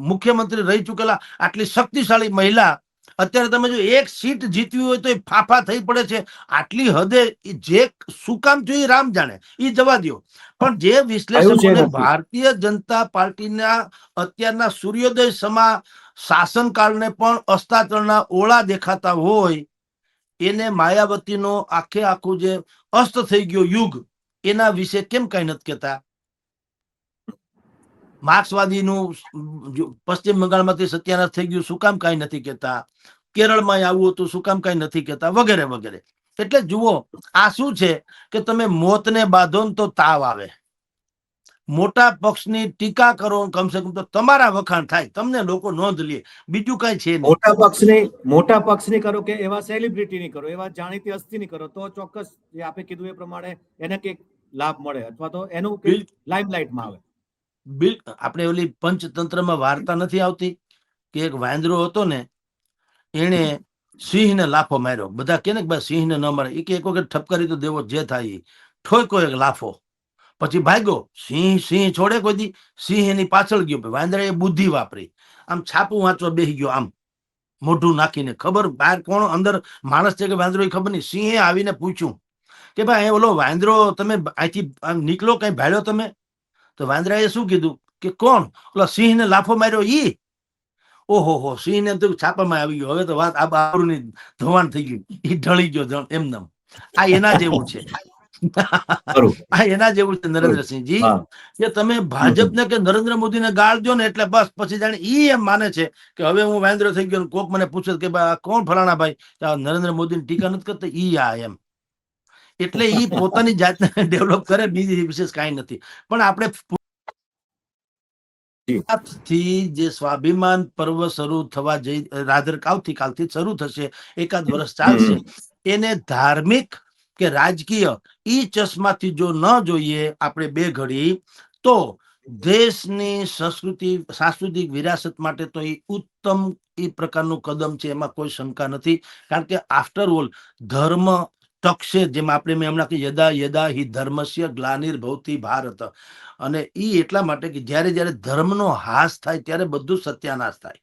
મુખ્યમંત્રી રહી ચૂકેલા આટલી શક્તિશાળી મહિલા, અત્યારે તમે જો એક સીટ જીતવી હોય તો એ ફાફા થઈ પડે છે. આટલી હદે જે શું કામ થયું એ રામ જાણે, એ જવા દો. પણ જે વિશ્લેષકોને ભારતીય જનતા પાર્ટીના અત્યારના સૂર્યોદય સમા શાસનકાળને પણ અસ્તાચળના ઓળા દેખાતા હોય, એને માયાવતીનો આખું જે અસ્ત થઈ ગયો યુગ, એના વિશે કેમ કઈ નથી કહેતા? માર્ક્સવાદીનું પશ્ચિમ બંગાળમાંથી સત્યાનાશ થઈ ગયું, શું કામ કઈ નથી કહેતા? કેરળમાં આવું હતું, શું કામ કઈ નથી કહેતા? વગેરે વગેરે. એટલે જુઓ, આ શું છે કે તમે મોતને બાંધો ને તો તાવ આવે. મોટા પક્ષની ટીકા કરો કમસે કમ તો તમારા વખાણ થાય, તમને લોકો નોંધ લે, બીજું કઈ છે નહીં. મોટા પક્ષની કરો કે એવા સેલિબ્રિટીની કરો, એવા જાણીતી હસ્તીની કરો, તો ચોક્કસ જે આપે કીધું એ પ્રમાણે એને કંઈક લાભ મળે, અથવા તો એનું લાઇમલાઇટમાં આવે. આપણે ઓલી પંચતંત્રમાં વાર્તા નથી આવતી કે એક વાંદરો હતો ને, એને સિંહને લાફો માર્યો. બધા કે ને ભાઈ સિંહને ન મારે, એક વખત ઠપકારી તો દેવો, જે થાય. ઠોકો એક લાફો, પછી ભાગ્યો. સિંહ છોડે કોઈ દી? સિંહ એની પાછળ ગયો. વાંદરા એ બુદ્ધિ વાપરી, આમ છાપું વાંચવા બેસી ગયો, આમ મોઢું નાખીને. ખબર બહાર કોણ અંદર માણસ છે કે વાંદરો એ ખબર નહીં. સિંહે આવીને પૂછ્યું કે ભાઈ ઓલો વાંદરો તમે અહીંથી નીકળો, કઈ ભાડ્યો તમે? તો વાંદરાએ શું કીધું કે કોણ? ઓલો સિંહને લાફો માર્યો ઈ. ઓહો, સિંહને તો છાપામાં આવી ગયો. હવે તો વાત આબરૂની ધોવાણ થઈ ગયું, એ ઢળી ગયો એમનેમ. આ એના જેવું છે. આ એના જેવું છે નરેન્દ્રસિંહજી, કે તમે ભાજપને કે નરેન્દ્ર મોદીને ગાળ દો ને એટલે બસ પછી જાણે ઈ એમ માને છે કે હવે હું વાંદરો થઈ ગયો. કોક મને પૂછે કે કોણ ફલાણા ભાઈ, નરેન્દ્ર મોદીની ટીકા નથી કરતા, ઈ આ એમ. એટલે ઈ પોતાની જાતને ડેવલપ કરે, બીજી વિશેષ કાંઈ નથી. પણ આપણે થી જે સ્વાભિમાન પર્વ શરૂ થવા જઈ આવતીકાલથી શરૂ થશે, એકાદ વર્ષ ચાલશે, એને ધાર્મિક કે રાજકીય ઈ ચશ્માથી જો ન જોઈએ આપણે બે ઘડી, તો દેશની સાંસ્કૃતિક વિરાસત માટે તો એ ઉત્તમ એ પ્રકારનું કદમ છે, એમાં કોઈ શંકા નથી. કારણ કે આફ્ટર ઓલ ધર્મ ટકશે, જેમ આપણે મેં હમણાં કે યદા યદા હિ ધર્મસ્ય ગ્લાનિર્ભવતિ ભારત, અને ઈ એટલા માટે કે જ્યારે જ્યારે ધર્મનો હાસ થાય ત્યારે બધું સત્યાનાશ થાય.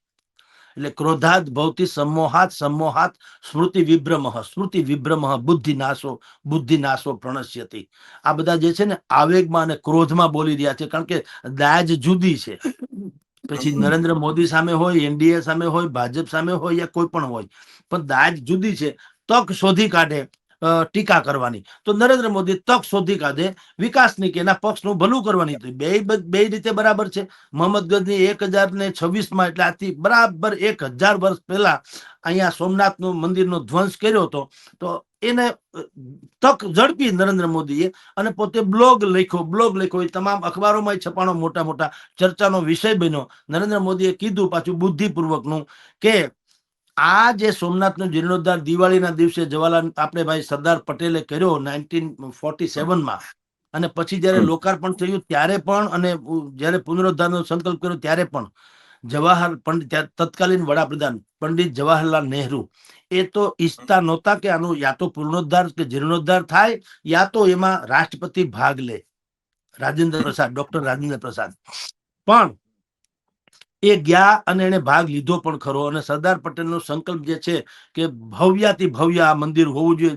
એટલે ક્રોધાત ભવતી સમોહાત, સમોહાત સ્મૃતિ વિભ્રમઃ બુદ્ધિ નાશો પ્રણશ્યતિ. આ બધા જે છે ને આવેગમાં અને ક્રોધમાં બોલી રહ્યા છે, કારણ કે દાજ જુદી છે. પછી નરેન્દ્ર મોદી સામે હોય, એનડીએ સામે હોય, ભાજપ સામે હોય, યા કોઈ પણ હોય, પણ દાજ જુદી છે. તક શોધી કાઢે ટીકા કરવાની, તો નરેન્દ્ર મોદી તક શોધી કાઢે વિકાસની કે એના પક્ષનું ભલું કરવાની. બે રીતે બરાબર છે. મોહમ્મદ ગઝની 1026માં, એટલે આથી બરાબર 1000 વર્ષ પહેલા અહીંયા સોમનાથનું મંદિરનો ધ્વંસ કર્યો હતો. તો એને તક ઝડપી નરેન્દ્ર મોદીએ, અને પોતે બ્લોગ લખ્યો, એ તમામ અખબારોમાં છપાણો, મોટા મોટા ચર્ચાનો વિષય બન્યો. નરેન્દ્ર મોદીએ કીધું, પાછું બુદ્ધિપૂર્વકનું, કે આ જે સોમનાથનો જીર્ણોદ્ધાર દિવાળીના દિવસે જવાહરલાલ આપણે ભાઈ સરદાર પટેલે કર્યો 1947માં, અને પછી જયારે લોકાર્પણ થયું ત્યારે પણ, અને જયારે પુનરુદ્ધારનો સંકલ્પ કર્યો ત્યારે પણ, તત્કાલીન વડાપ્રધાન પંડિત જવાહરલાલ નહેરુ એ તો ઈચ્છતા નહોતા કે આનું યા તો પુનરુદ્ધાર કે જીર્ણોદ્ધાર થાય, યા તો એમાં રાષ્ટ્રપતિ ભાગ લે, ડોક્ટર રાજેન્દ્ર પ્રસાદ. પણ એ ગયા અને એને ભાગ લીધો પણ ખરો. અને સરદાર પટેલનો સંકલ્પ જે છે કે ભવ્યાતિ ભવ્ય આ મંદિર હોવું જોઈએ,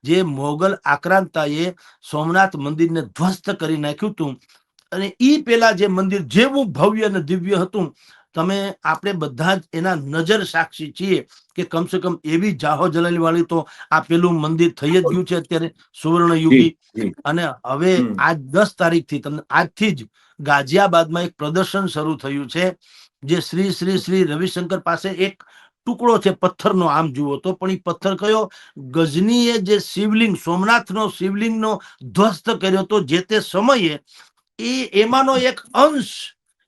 જે મોગલ આક્રાંતાએ સોમનાથ મંદિરને ધ્વસ્ત કરી નાખ્યું હતું, અને ઈ પેલા જે મંદિર જેવું ભવ્ય અને દિવ્ય હતું, આપણે બધા જ એના નજર સાક્ષી છીએ કે કમસે કમ એવી જાહો જલાલી વાળી તો આ પેલું મંદિર થઈ જ ગયું છે અત્યારે, સુવર્ણયુગી. અને હવે આજ 10 તારીખથી, તમને આજથી જ ગાઝિયાબાદમાં એક પ્રદર્શન શરૂ થયું છે, જે શ્રી શ્રી શ્રી રવિશંકર પાસે એક ટુકડો છે પથ્થરનો, આમ જુઓ તો, પણ એ પથ્થર કયો? ગજનીએ જે શિવલિંગ, સોમનાથનો શિવલિંગનો ધ્વસ્ત કર્યો હતો જે તે સમયે, એમાંનો એક અંશ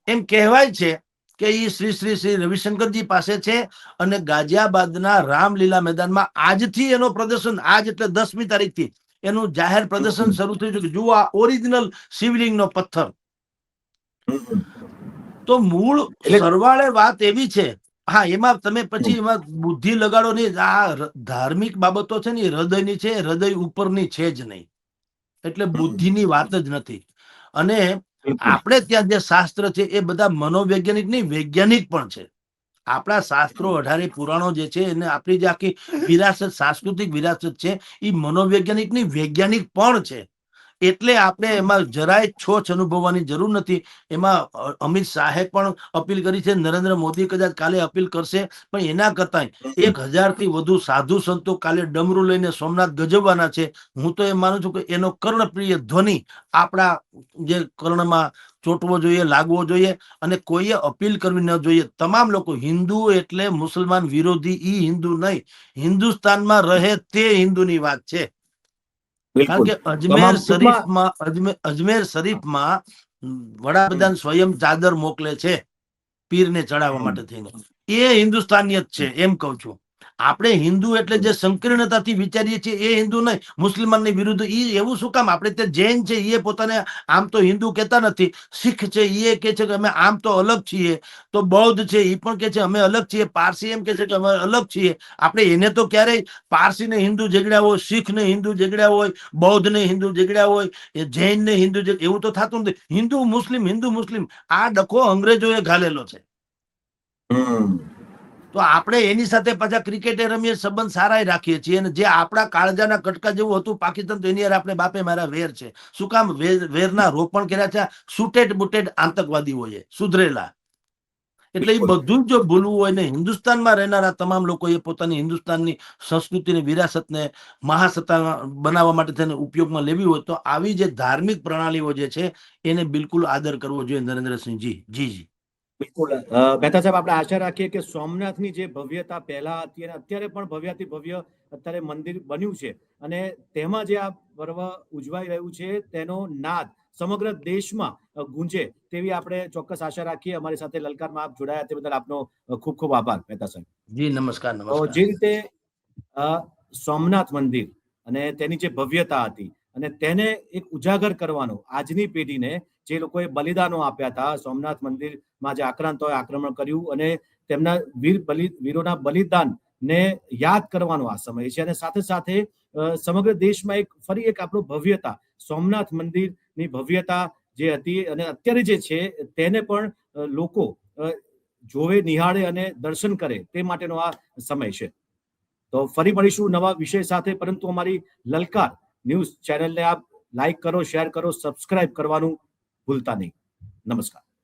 એમ કહેવાય છે કે એ શ્રી શ્રી શ્રી રવિશંકરજી પાસે છે. અને ગાઝિયાબાદના રામલીલા મેદાનમાં આજથી એનો પ્રદર્શન, આજ એટલે 10મી તારીખથી એનું જાહેર પ્રદર્શન શરૂ થયું છે કે જુઓ આ ઓરિજિનલ શિવલિંગનો પથ્થર. તો મૂળ સરવાળે વાત એવી છે. હા, એમાં તમે પછી એમાં બુદ્ધિ લગાડો નહીં. આ ધાર્મિક બાબતો છે ને, હૃદયની છે, હૃદય ઉપરની છે જ નહીં, એટલે બુદ્ધિની વાત જ નથી. અને આપણે ત્યાં જે શાસ્ત્ર છે એ બધા મનોવૈજ્ઞાનિક નહીં, વૈજ્ઞાનિક પણ છે. આપણા શાસ્ત્રો 18 પુરાણો જે છે, એને આપણી જે આખી વિરાસત, સાંસ્કૃતિક વિરાસત છે, એ મનોવૈજ્ઞાનિક નહીં, વૈજ્ઞાનિક પણ છે. એટલે આપણે એમાં જરાય છોછ અનુભવવાની જરૂર નથી. એમાં અમિત શાહે પણ અપીલ કરી છે, નરેન્દ્ર મોદી કદાચ કાલે અપીલ કરશે, પણ એના કરતા 1000 થી વધુ સાધુ સંતો કાલે ડમરૂ લઈને સોમનાથ ગજવવાના છે. હું તો એમ માનું છું કે એનો કર્ણપ્રિય ધ્વનિ આપણા જે કર્ણમાં ચોંટવો જોઈએ, લાગવો જોઈએ, અને કોઈએ અપીલ કરવી ન જોઈએ. તમામ લોકો, હિન્દુ એટલે મુસલમાન વિરોધી ઈ હિન્દુ નહીં, હિન્દુસ્તાનમાં રહે તે હિન્દુની વાત છે. કારણ કે અજમેર શરીફમાં વડાપ્રધાન સ્વયં ચાદર મોકલે છે પીરને ચડાવવા માટે થઈને. એ હિન્દુસ્તાનીયત છે, એમ કહું છું. આપણે હિન્દુ એટલે જે સંકીર્ણતાથી વિચારીએ છીએ એ હિન્દુ નહીં, મુસ્લિમાનની વિરુદ્ધ. એ એવું શું કામ? આપણે ત્યાં જૈન છે, એ પોતાને આમ તો હિન્દુ કહેતા નથી. શીખ છે, એ કે છે કે અમે આમ તો અલગ છીએ. તો બૌદ્ધ છે, એ પણ કે છે અમે અલગ છીએ. પારસી એમ કે છે કે અમે અલગ છીએ. આપણે એને તો ક્યારેય પારસીને હિન્દુ ઝઘડ્યા હોય, શીખને હિન્દુ ઝઘડ્યા હોય, બૌદ્ધને હિન્દુ ઝઘડ્યા હોય, જૈનને હિન્દુ, એવું તો થતું નથી. હિન્દુ મુસ્લિમ આ ડખો અંગ્રેજોએ ઘાલેલો છે. તો આપણે એની સાથે પાછા ક્રિકેટે રમીએ, સંબંધ સારા રાખીએ છીએ. અને જે આપણા કાળજાના કટકા જેવું હતું પાકિસ્તાન, તો એની આપણે બાપે મારા વેર છે. શું કામ? વેરના રોપણ કર્યા છે સુટેડ બુટેડ આતંકવાદીઓએ, સુધરેલા. એટલે એ બધું જ જો ભૂલવું હોય ને, હિન્દુસ્તાનમાં રહેનારા તમામ લોકો એ પોતાની હિન્દુસ્તાનની સંસ્કૃતિની વિરાસતને મહાસત્તા બનાવવા માટે તેને ઉપયોગમાં લેવી હોય, તો આવી જે ધાર્મિક પ્રણાલીઓ જે છે એને બિલકુલ આદર કરવો જોઈએ. નરેન્દ્રસિંહજી જી. બિલકુલ મહેતા સાહેબ, આપણે આશા રાખીએ કે સોમનાથની જે ભવ્યતા પહેલા હતી અને અત્યારે પણ ભવ્યાથી ભવ્ય અત્યારે મંદિર બન્યું છે અને તેમાં જે આ પર્વ ઉજવાઈ રહ્યું છે તેનો નાદ સમગ્ર દેશમાં ગુંજે તેવી આપણે ચોક્કસ આશા રાખીએ. અમારી સાથે લલકારમાં આપ જોડાયા તે બદલ આપનો ખૂબ ખૂબ આભાર મહેતા સાહેબ. જી નમસ્કાર. તો નમસ્કાર. જે રીતે સોમનાથ મંદિર અને તેની જે ભવ્યતા હતી અને તેને એક ઉજાગર કરવાનો આજની પેઢીને જે લોકોએ બલિદાનો આપ્યા હતા, સોમનાથ મંદિરમાં જે આક્રાંતોએ આક્રમણ કર્યું અને તેમના વીરોના બલિદાનને યાદ કરવાનો આ સમય છે અને સાથે સાથે સમગ્ર દેશમાં ફરી એક આપણું ભવ્યતા, સોમનાથ મંદિરની ભવ્યતા જે હતી અને અત્યારે જે છે તેને પણ લોકો જોવે, નિહાળે અને દર્શન કરે તે માટેનો આ સમય છે. તો ફરી મળીશું નવા વિષય સાથે, પરંતુ અમારી લલકાર ન્યૂઝ ચેનલને આપ લાઈક કરો, શેર કરો, સબસ્ક્રાઇબ કરવાનું ભૂલતા નહીં. નમસ્કાર.